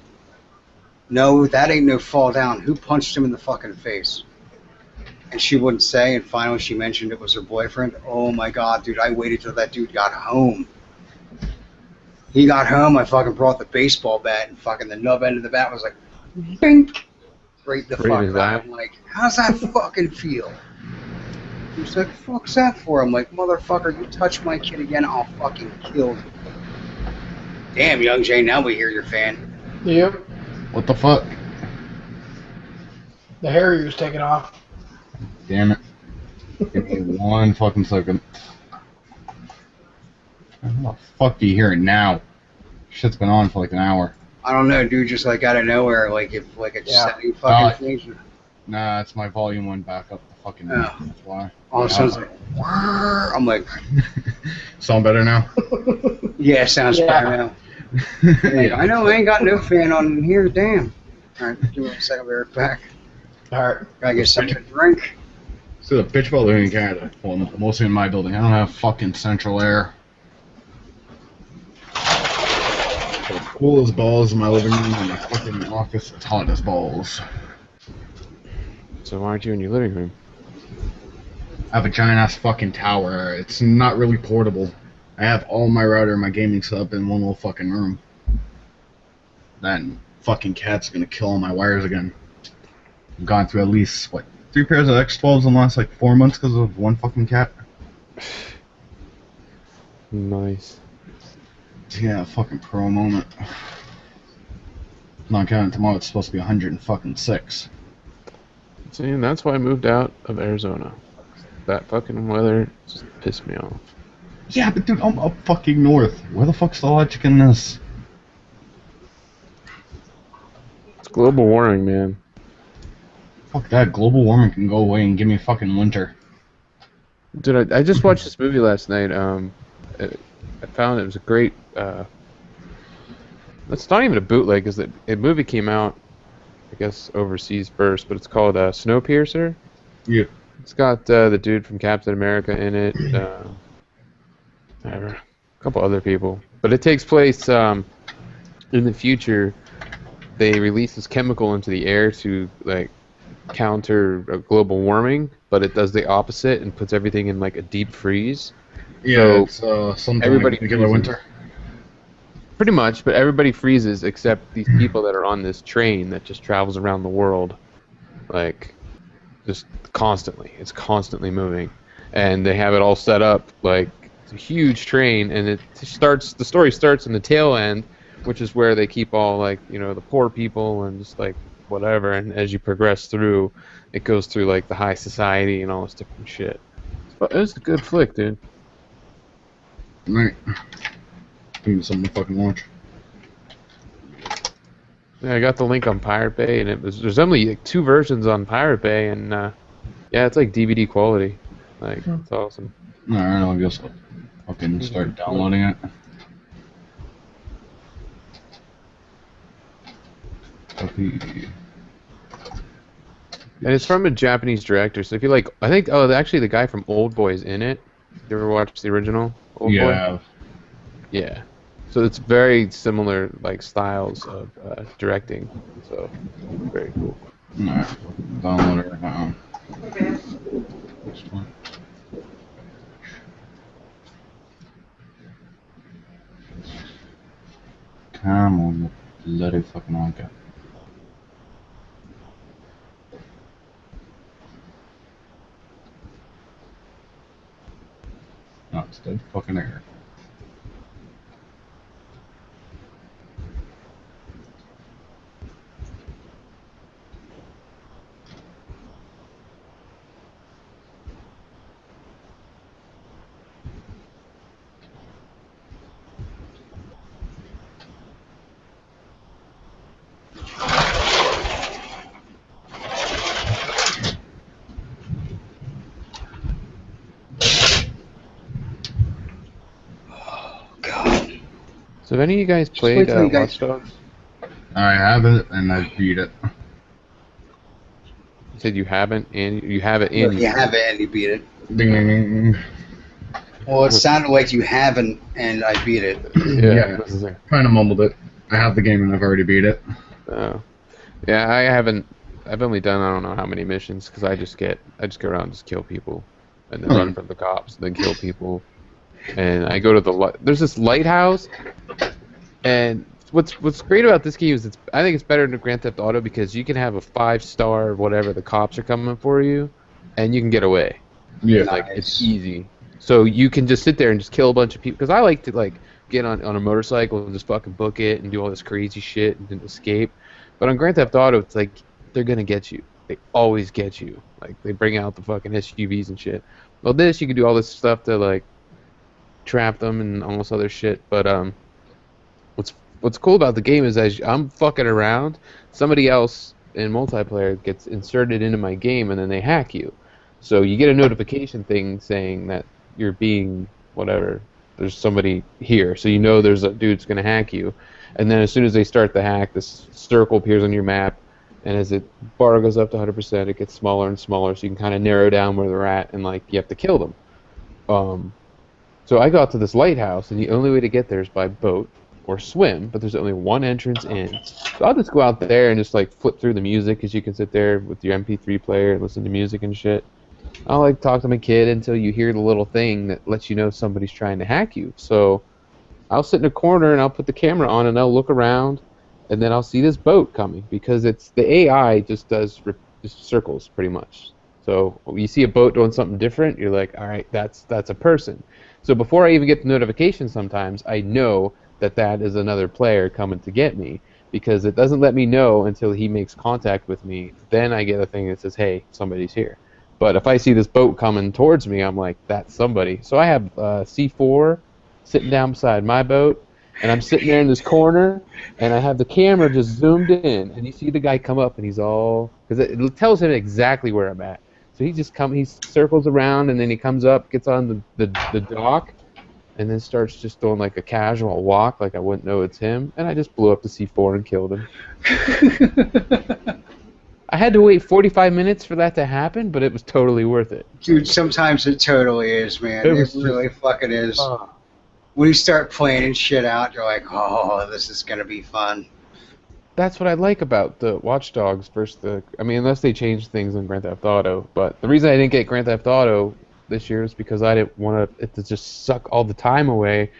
No, that ain't no fall down. Who punched him in the fucking face? And she wouldn't say, and finally she mentioned it was her boyfriend. Oh my god, dude, I waited till that dude got home. He got home, I fucking brought the baseball bat, and fucking the nub end of the bat was like, bink! Right the fuck out. I'm like, how's that fucking feel? He's like, fuck's that for? I'm like, motherfucker, you touch my kid again, I'll fucking kill you. Damn, Youngjae, now we hear your fan. Yep. What the fuck? The Harrier's taking off. Damn it. Give me 1 fucking second. How the fuck do you hear it now? Shit's been on for like an hour. I don't know, dude, just like out of nowhere, like if like it's setting fucking things. Nah, it's my volume went back up the fucking that's why. All of a sudden it's like, I'm like, sound better now? yeah, sounds better now. Like, I know I ain't got no fan on in here, damn. Alright, give me a second, I'll be right back. Alright. Gotta get something to drink. So the pitch building in Canada, well, mostly in my building, I don't have fucking central air. It's cool as balls in my living room, and my fucking office is hot as balls. So why aren't you in your living room? I have a giant ass fucking tower. It's not really portable. I have all my router and my gaming setup in one little fucking room. Then fucking cat's gonna kill all my wires again. I've gone through at least, what, 3 pairs of X12s in the last like 4 months because of one fucking cat. Nice. Yeah, fucking pro moment. Not counting tomorrow, it's supposed to be 106. See, and that's why I moved out of Arizona. That fucking weather just pissed me off. Yeah, but dude, I'm up fucking north. Where the fuck's the logic in this? It's global warming, man. Fuck that, global warming can go away and give me fucking winter. Dude, I just watched this movie last night. I found it was a great. It's not even a bootleg, because the movie came out, I guess, overseas first, but it's called Snowpiercer. Yeah. It's got the dude from Captain America in it. A couple other people, but it takes place in the future. They release this chemical into the air to like counter global warming, but it does the opposite and puts everything in like a deep freeze. Yeah, so it's something everybody like regular winter. Pretty much, but everybody freezes except these people that are on this train that just travels around the world, like just constantly. It's constantly moving, and they have it all set up like it's a huge train, and the story starts in the tail end, which is where they keep all like the poor people and just like whatever, and as you progress through, it goes through like the high society and all this different shit. But it was a good flick, dude. Right. Give me something to fucking watch. Yeah, I got the link on Pirate Bay, and there's only like 2 versions on Pirate Bay, and yeah, it's like DVD quality. Like it's awesome. Alright, I'll just fucking start downloading it. Copy. And it's from a Japanese director, so if you like, I think, actually the guy from Old Boy is in it. You ever watched the original Old Boy? Yeah. Yeah. So it's very similar, like, styles of directing. So, very cool. Alright, download it right now. Next one. Come on, you bloody fucking wonka. No, it's dead fucking air. So have any of you guys played Watch Dogs? I haven't, and I beat it. You said you haven't, and you have it, and You have it and you beat it. Ding, ding, ding. Well, it sounded like you haven't and I beat it. Yeah, kind of mumbled it. I have the game and I've already beat it. Oh, yeah, I haven't. I've only done I don't know how many missions because I just go around and just kill people, and then run from the cops, and then kill people, and I go to there's this lighthouse, and what's great about this game is I think it's better than Grand Theft Auto because you can have a 5-star whatever the cops are coming for you, and you can get away. Yeah, like it's easy. So you can just sit there and just kill a bunch of people because I like to like get on a motorcycle and just fucking book it and do all this crazy shit and then escape. But on Grand Theft Auto, it's like they're gonna get you. They always get you. Like they bring out the fucking SUVs and shit. Well, this you can do all this stuff to like trap them and all this other shit. But what's cool about the game is as I'm fucking around, somebody else in multiplayer gets inserted into my game and then they hack you. So you get a notification thing saying that you're being whatever. There's somebody here, so you know there's a dude's gonna hack you. And then as soon as they start the hack, this circle appears on your map, and as it bar goes up to 100%, it gets smaller and smaller, so you can kind of narrow down where they're at, and like you have to kill them. So I got to this lighthouse, and the only way to get there is by boat or swim, but there's only one entrance in. So I'll just go out there and just like flip through the music, because you can sit there with your MP3 player and listen to music and shit. I'll like talk to my kid until you hear the little thing that lets you know somebody's trying to hack you. So I'll sit in a corner and I'll put the camera on and I'll look around, and then I'll see this boat coming because it's the AI just does just circles pretty much. So you see a boat doing something different, you're like, all right, that's a person. So before I even get the notification, sometimes I know that is another player coming to get me, because it doesn't let me know until he makes contact with me. Then I get a thing that says, hey, somebody's here. But if I see this boat coming towards me, I'm like, that's somebody. So I have C4 sitting down beside my boat, and I'm sitting there in this corner, and I have the camera just zoomed in, and you see the guy come up, and he's all, because it tells him exactly where I'm at. So he circles around, and then he comes up, gets on the dock, and then starts just doing like a casual walk, like I wouldn't know it's him, and I just blew up the C4 and killed him. I had to wait 45 minutes for that to happen, but it was totally worth it. Dude, sometimes it totally is, man. It really fucking is. When you start planning shit out, you're like, oh, this is going to be fun. That's what I like about the Watch Dogs versus unless they change things in Grand Theft Auto. But the reason I didn't get Grand Theft Auto this year is because I didn't want it to just suck all the time away,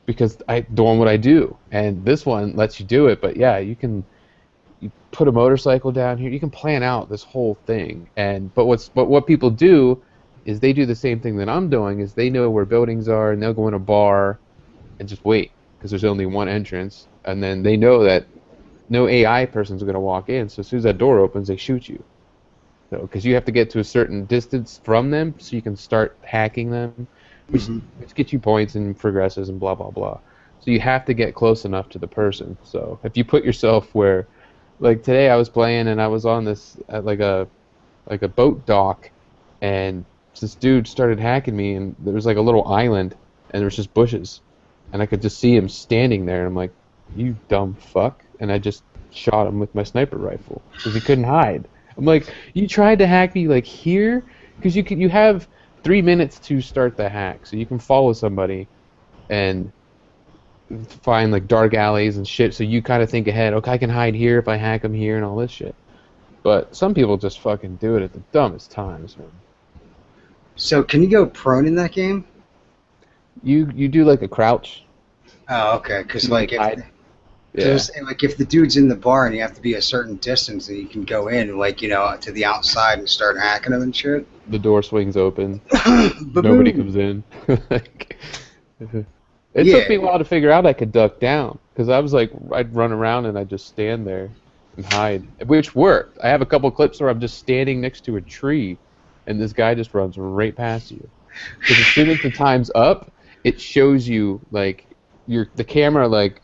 because I'm doing what I do. And this one lets you do it, but yeah, you put a motorcycle down here, you can plan out this whole thing. But what people do is they do the same thing that I'm doing, is they know where buildings are, and they'll go in a bar and just wait, because there's only one entrance, and then they know that no AI person's going to walk in, so as soon as that door opens, they shoot you. So, because you have to get to a certain distance from them so you can start hacking them, which gets you points and progresses and blah, blah, blah. So you have to get close enough to the person. So if you put yourself where, like today I was playing and I was on this, at like a boat dock, and this dude started hacking me, and there was like a little island, and there was just bushes, and I could just see him standing there, and I'm like, you dumb fuck, and I just shot him with my sniper rifle because he couldn't hide. I'm like, you tried to hack me like here, because you have 3 minutes to start the hack, so you can follow somebody and find like dark alleys and shit. So you kind of think ahead. Okay, I can hide here if I hack them here and all this shit. But some people just fucking do it at the dumbest times, man. So can you go prone in that game? You do like a crouch. Oh, okay. Because like Yeah. if the dude's in the bar and you have to be a certain distance, then you can go in like to the outside and start hacking them and shit. The door swings open. Nobody comes in. Like, it took me a while to figure out I could duck down because I was like, I'd run around and I'd just stand there and hide, which worked. I have a couple clips where I'm just standing next to a tree and this guy just runs right past you. Because as soon as the time's up, it shows you like the camera like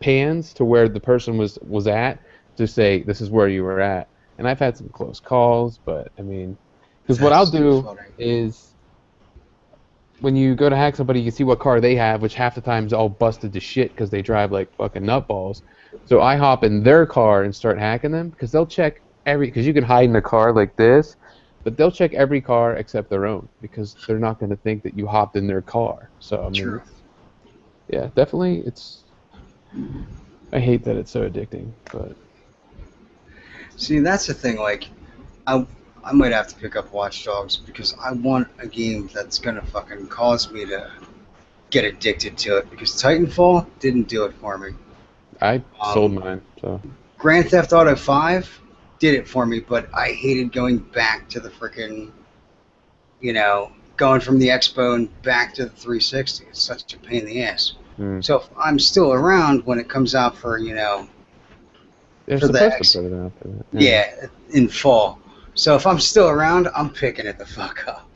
pans to where the person was at to say this is where you were at. And I've had some close calls, but I mean, because what I'll do is when you go to hack somebody, you can see what car they have, which half the time is all busted to shit because they drive like fucking nutballs. So I hop in their car and start hacking them because they'll check because you can hide in a car like this, but they'll check every car except their own because they're not going to think that you hopped in their car. So I mean, yeah, definitely I hate that it's so addicting, but see, that's the thing. Like, I might have to pick up Watch Dogs because I want a game that's gonna fucking cause me to get addicted to it. Because Titanfall didn't do it for me. I sold mine. So Grand Theft Auto 5 did it for me, but I hated going back to the frickin', going from the Expo and back to the 360. It's such a pain in the ass. So if I'm still around when it comes out for, they're for supposed to put it out for that. Yeah, in fall. So if I'm still around, I'm picking it the fuck up.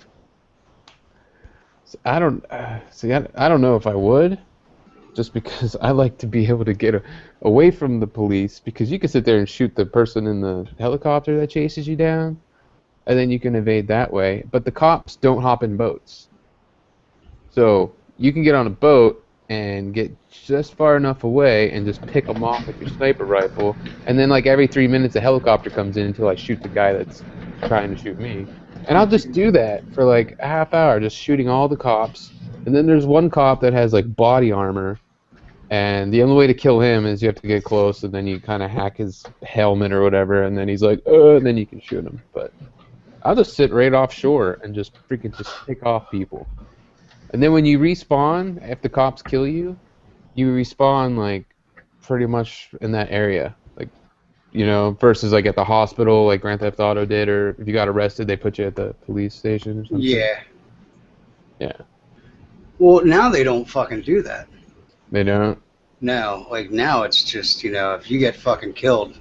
So I don't I don't know if I would, just because I like to be able to get away from the police, because you can sit there and shoot the person in the helicopter that chases you down, and then you can evade that way. But the cops don't hop in boats, so you can get on a boat and get just far enough away and just pick them off with your sniper rifle, and then like every 3 minutes a helicopter comes in until I shoot the guy that's trying to shoot me. And I'll just do that for like a half hour, just shooting all the cops. And then there's one cop that has like body armor, and the only way to kill him is you have to get close, and then you kind of hack his helmet or whatever, and then he's like, and then you can shoot him. But I'll just sit right offshore and just freaking just pick off people. And then when you respawn, if the cops kill you, you respawn like pretty much in that area, like, versus like at the hospital, like Grand Theft Auto did, or if you got arrested, they put you at the police station or something. Yeah. Yeah. Well, now they don't fucking do that. They don't? No, like now it's just, if you get fucking killed,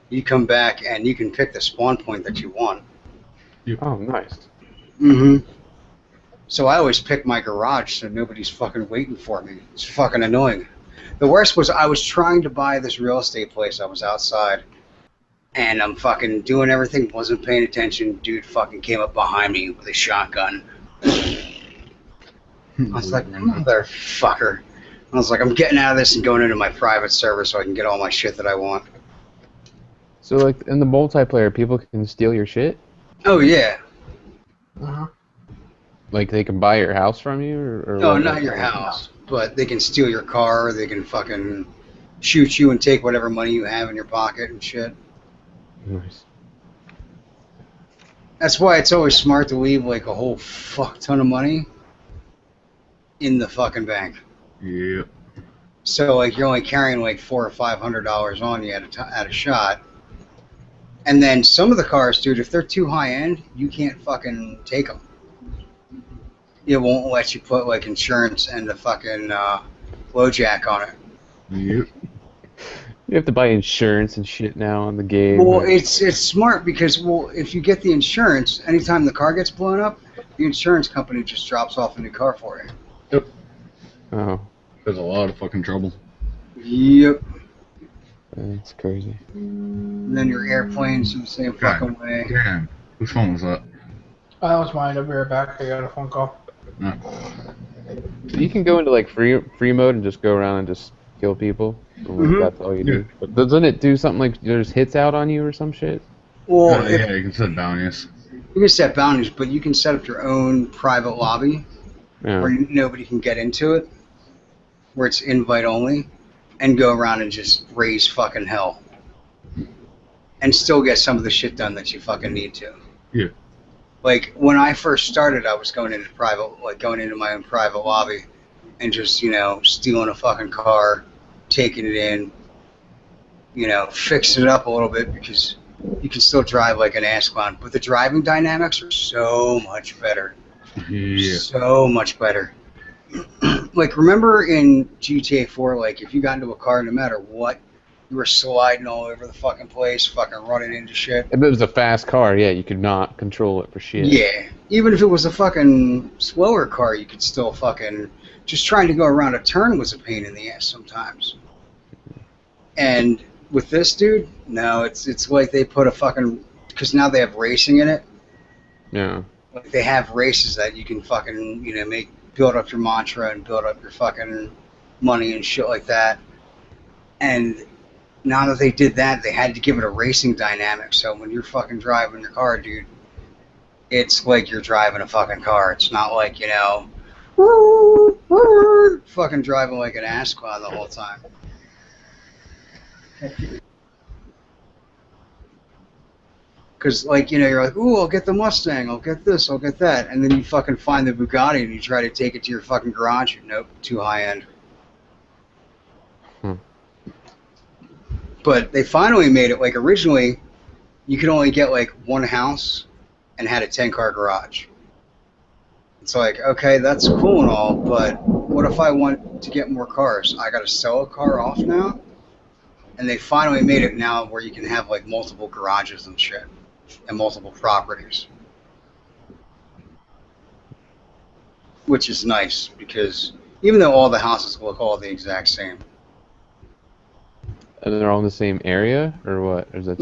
you come back and you can pick the spawn point that you want. Oh, nice. Mm-hmm. So I always pick my garage so nobody's fucking waiting for me. It's fucking annoying. The worst was I was trying to buy this real estate place. I was outside, and I'm fucking doing everything, wasn't paying attention. Dude fucking came up behind me with a shotgun. I was like, motherfucker. I was like, I'm getting out of this and going into my private server so I can get all my shit that I want. So, like, in the multiplayer, people can steal your shit? Oh, yeah. Uh-huh. Like, they can buy your house from you? Or no, not your house. But they can steal your car, they can fucking shoot you and take whatever money you have in your pocket and shit. Nice. That's why it's always smart to leave like a whole fuck ton of money in the fucking bank. Yep. So like you're only carrying like $400 or $500 on you at a shot. And then some of the cars, dude, if they're too high end, you can't fucking take them. It won't let you put like insurance and the fucking low jack on it. Yep. You have to buy insurance and shit now on the game. Well, it's smart because, if you get the insurance, anytime the car gets blown up, the insurance company just drops off a new car for you. Yep. Oh. There's a lot of fucking trouble. Yep. That's crazy. And then your airplane's the same fucking way. Damn. Whose phone was that? That was mine. I'll be right back. I got a phone call. No. So you can go into like free mode and just go around and just kill people. That's all you do. But doesn't it do something like there's hits out on you or some shit? Well, Yeah, you can set bounties. you can set boundaries, but you can set up your own private lobby Yeah. where nobody can get into it, where it's invite only, and go around and just raise fucking hell. And still get some of the shit done that you fucking need to. Yeah. Like, when I first started, I was going into my own private lobby and just, you know, stealing a fucking car, taking it in, you know, fixing it up a little bit because you can still drive like an ass clown. But the driving dynamics are so much better. Yeah. So much better. Like, remember in GTA 4, like, if you got into a car, no matter what, you were sliding all over the fucking place, fucking running into shit. If it was a fast car, yeah, you could not control it for shit. Yeah. Even if it was a fucking slower car, you could still fucking... Just trying to go around a turn was a pain in the ass sometimes. And with this, dude, no, it's like they put a fucking... Because now they have racing in it. Yeah. Like they have races that you can fucking, you know, build up your mantra and build up your fucking money and shit like that. And now that they did that, they had to give it a racing dynamic. So when you're fucking driving your car, dude, it's like you're driving a fucking car. It's not like, you know, fucking driving like an ass clown the whole time. Because, like, you know, you're like, ooh, I'll get the Mustang, I'll get this, I'll get that. And then you fucking find the Bugatti and you try to take it to your fucking garage. Nope, too high end. But they finally made it, like, originally, you could only get, like, one house and had a 10-car garage. It's like, okay, that's cool and all, but what if I want to get more cars? I gotta sell a car off now? And they finally made it now where you can have, like, multiple garages and shit. And multiple properties. Which is nice, because even though all the houses look all the exact same. And they're all in the same area, or what? Or is that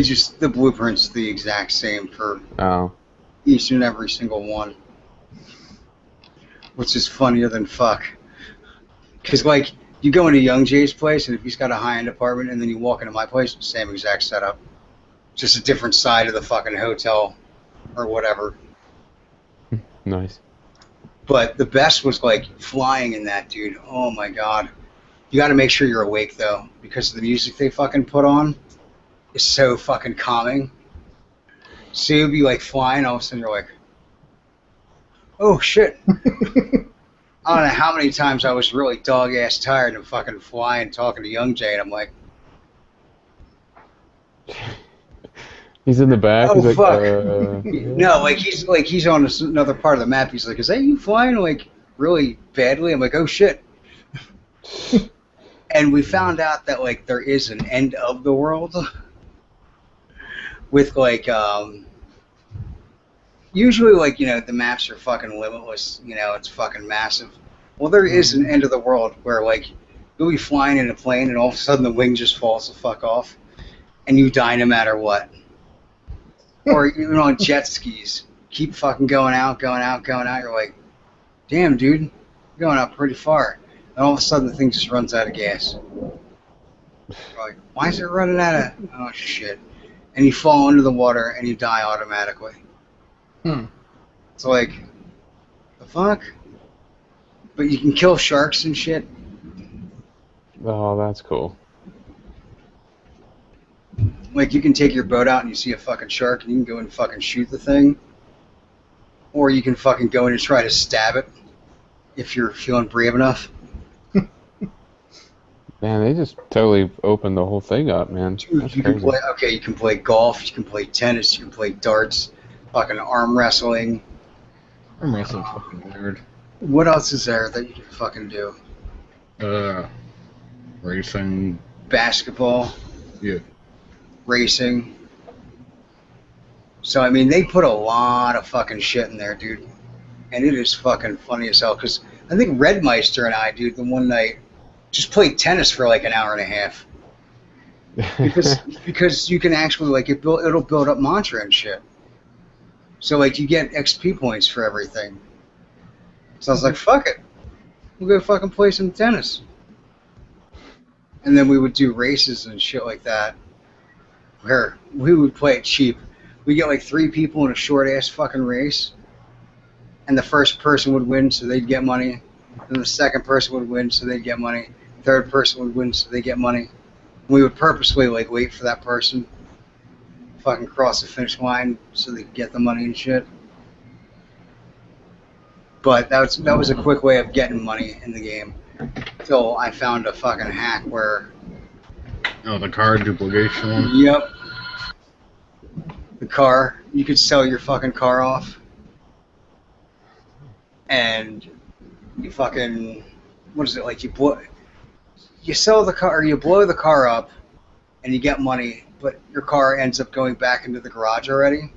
just the blueprint's the exact same for each and every single one. Which is funnier than fuck. Because, like, you go into Youngjae's place, and if he's got a high-end apartment, and then you walk into my place, same exact setup. Just a different side of the fucking hotel, or whatever. Nice. But the best was, like, flying in that, dude. Oh, my God. You gotta make sure you're awake, though, because the music they fucking put on is so fucking calming. So you'll be, like, flying, all of a sudden you're like, oh, shit. I don't know how many times I was really dog-ass tired of fucking flying, talking to Youngjae, and I'm like... He's in the back. Oh, he's like, fuck. No, he's on another part of the map. He's like, is that you flying, like, really badly? I'm like, oh, shit. And we found out that, like, there is an end of the world with, like, usually, like, you know, the maps are fucking limitless, you know, it's fucking massive. Well, there is an end of the world where, like, you'll be flying in a plane and all of a sudden the wing just falls the fuck off and you die no matter what. Or even on jet skis, keep fucking going out, going out, going out. You're like, damn, dude, you're going out pretty far. And all of a sudden, the thing just runs out of gas. You're like, why is it running out of... Oh, shit. And you fall into the water, and you die automatically. It's like, the fuck? But you can kill sharks and shit. Oh, that's cool. Like, you can take your boat out, and you see a fucking shark, and you can go and fucking shoot the thing. Or you can fucking go in and try to stab it, if you're feeling brave enough. Man, they just totally opened the whole thing up, man. That's you can play, okay, you can play golf, you can play tennis, you can play darts, fucking arm wrestling. Arm wrestling's fucking weird. What else is there that you can fucking do? Racing. Basketball. Yeah. Racing. So, I mean, they put a lot of fucking shit in there, dude. And it is fucking funny as hell, because I think Redmeister and I, dude, the one night, just played tennis for like an hour and a half. Because you can actually, like, it'll build up mantra and shit. So, like, you get XP points for everything. So I was like, fuck it. We'll go fucking play some tennis. And then we would do races and shit like that, where we would play it cheap. We get like 3 people in a short ass fucking race, and the first person would win, so they'd get money. Then the second person would win, so they'd get money. Third person would win, so they get money. We would purposely like wait for that person, fucking cross the finish line, so they could get the money and shit. But that was a quick way of getting money in the game. Until I found a fucking hack where. Oh, the car duplication one? Yep. The car. You could sell your fucking car off. And you fucking. What is it like? You sell the car, or you blow the car up, and you get money, but your car ends up going back into the garage already.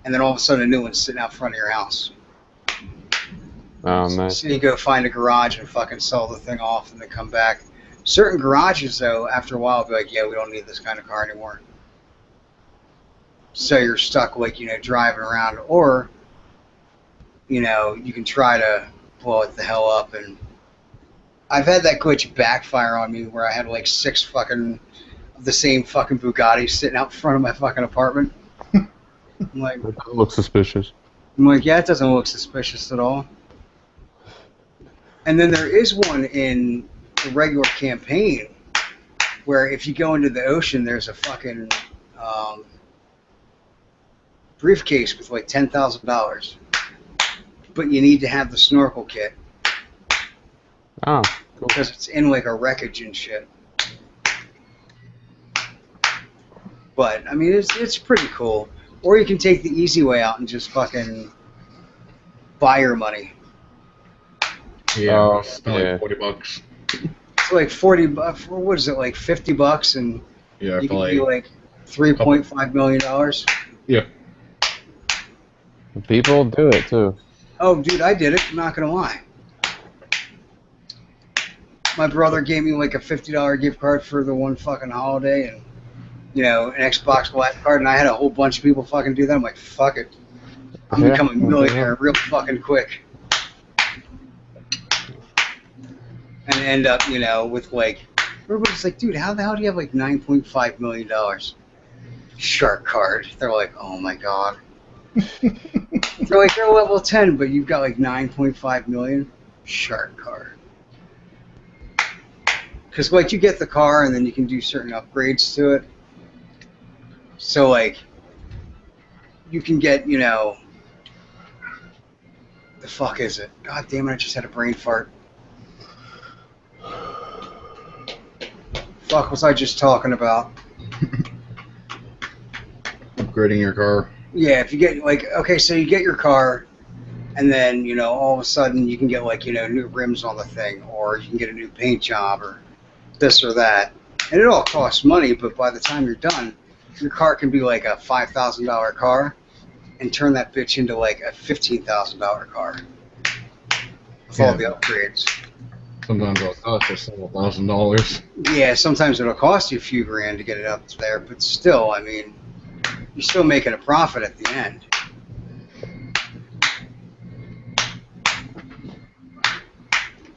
And then all of a sudden a new one's sitting out front of your house. Oh, nice. So you go find a garage and fucking sell the thing off and then come back. Certain garages, though, after a while, will be like, yeah, we don't need this kind of car anymore. So you're stuck, like, driving around. Or, you can try to blow it the hell up. And I've had that glitch backfire on me where I had, like, 6 fucking the same fucking Bugatti sitting out front of my fucking apartment. I'm like, That looks suspicious. yeah, it doesn't look suspicious at all. And then there is one in the regular campaign where if you go into the ocean, there's a fucking briefcase with like $10,000. But you need to have the snorkel kit. Oh, cool. Because it's in like a wreckage and shit. But, I mean, it's pretty cool. Or you can take the easy way out and just fucking buy your money. Yeah, spent like $40. It's like $40, what is it, like $50, and Yeah, you for can like be like $3.5 million. Yeah. People do it too. Oh, dude, I did it. I'm not gonna lie. My brother gave me like a $50 gift card for the one fucking holiday, and an Xbox Black card, and I had a whole bunch of people fucking do that. I'm like, fuck it. I'm becoming a millionaire real fucking quick. And end up, with like, everybody's like, dude, how the hell do you have like $9.5 million? Shark card. They're like, oh my god. They're like, you're level 10, but you've got like 9.5 million. Shark card. Because like you get the car and then you can do certain upgrades to it. So like, you can get, the fuck is it? God damn it, I just had a brain fart. Fuck was I just talking about? Upgrading your car. Yeah, if you get like, okay, so you get your car, and then all of a sudden you can get like new rims on the thing, or you can get a new paint job, or this or that, and it all costs money. But by the time you're done, your car can be like a $5,000 car, and turn that bitch into like a $15,000 car with all the upgrades. Sometimes it'll cost us several $1,000s. Yeah, sometimes it'll cost you a few grand to get it up there, but still, I mean, you're still making a profit at the end.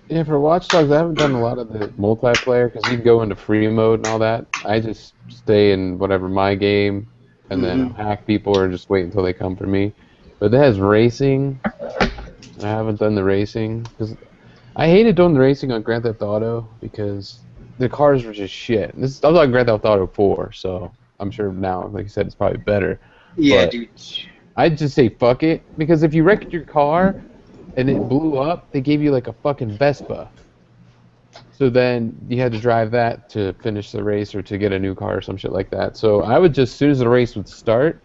Yeah, for Watch Dogs, I haven't done a lot of the multiplayer because you can go into free mode and all that. I just stay in whatever my game and then hack people or just wait until they come for me. But it has racing. I haven't done the racing because I hated doing the racing on Grand Theft Auto because the cars were just shit. I was on Grand Theft Auto 4, so I'm sure now, like I said, it's probably better. Yeah, but dude. I'd just say fuck it because if you wrecked your car and it blew up, they gave you like a fucking Vespa. So then you had to drive that to finish the race or to get a new car or some shit like that. So I would just, as soon as the race would start,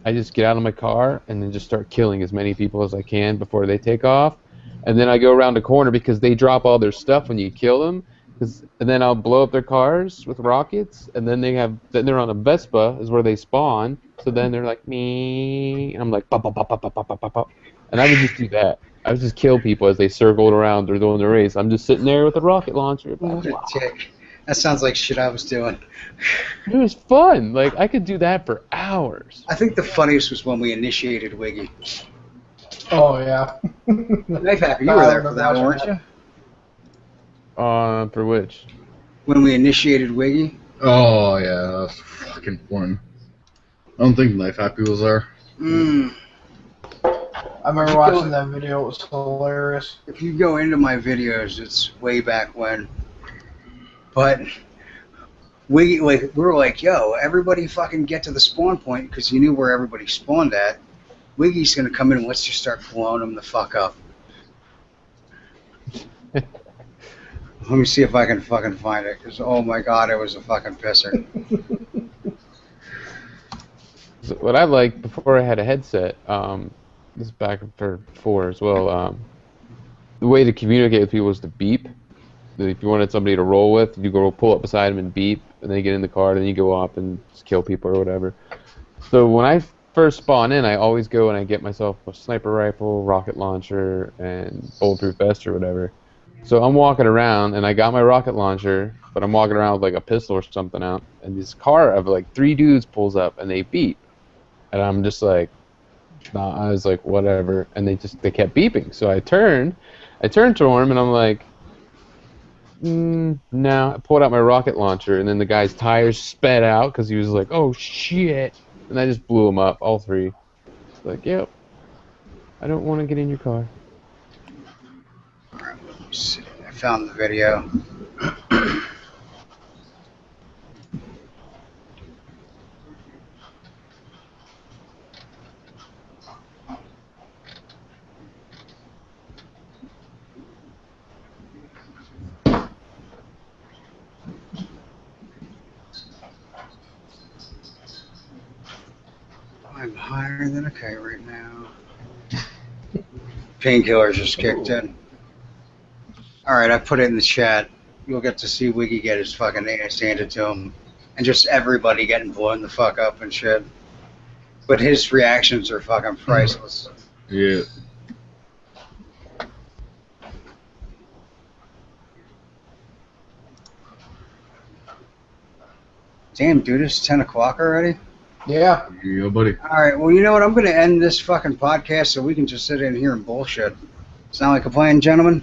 I just get out of my car and then just start killing as many people as I can before they take off. And then I go around the corner because they drop all their stuff when you kill them. And then I'll blow up their cars with rockets, and then they're on a Vespa is where they spawn. So then they're like me, and I'm like pop, pop, pop, pop, pop, pop, pop, pop. And I would just do that. I would just kill people as they circled around or doing the race. I'm just sitting there with a rocket launcher. What a dick. That sounds like shit I was doing. It was fun. Like I could do that for hours. I think the funniest was when we initiated Wiggy. Oh yeah. Knife Hacker, you were there for that, weren't you? For which? when we initiated Wiggy. Oh yeah, that's fucking fun. I don't think Knife Happy was there. I remember watching that video. It was hilarious. If you go into my videos, it's way back when. But we were like, yo, everybody fucking get to the spawn point because you knew where everybody spawned at. Wiggy's gonna come in and let's just start blowing them the fuck up. Let me see if I can fucking find it, because oh my god, it was a fucking pisser. So what I liked before I had a headset, this is back before as well, the way to communicate with people was to beep. If you wanted somebody to roll with, you go pull up beside them and beep, and then you get in the car, and then you go off and just kill people or whatever. So when I first spawn in, I always go and I get myself a sniper rifle, rocket launcher, and bulletproof vest or whatever. So I'm walking around, and I got my rocket launcher, but I'm walking around with like a pistol or something out, and this car of like 3 dudes pulls up, and they beep. And I'm just like, nah, I was like, whatever, and they kept beeping. So I turned to him, and I'm like, no. I pulled out my rocket launcher, and then the guy's tires sped out because he was like, oh shit, and I just blew him up, all 3. Like, yep, I don't want to get in your car. Alright, let me see. I found the video. I'm higher than a kite right now. Painkillers just kicked in. Alright, I put it in the chat. You'll get to see Wiggy get his fucking ass handed to him. And just everybody getting blown the fuck up and shit. But his reactions are fucking priceless. Yeah. Damn, dude, it's 10 o'clock already? Yeah. Yeah, buddy. Alright, well, you know what? I'm going to end this fucking podcast so we can just sit in here and bullshit. Sound like a plan, gentlemen?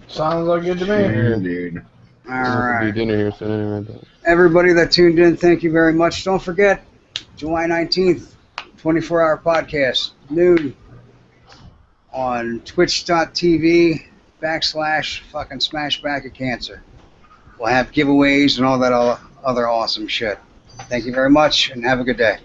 Sounds like good to me. Yeah, dude. Alright. Be dinner here soon anyway. But... Everybody that tuned in, thank you very much. Don't forget, July 19th, 24-hour podcast, noon, on twitch.tv/fucking smashbackatcancer. We'll have giveaways and all that other awesome shit. Thank you very much, and have a good day.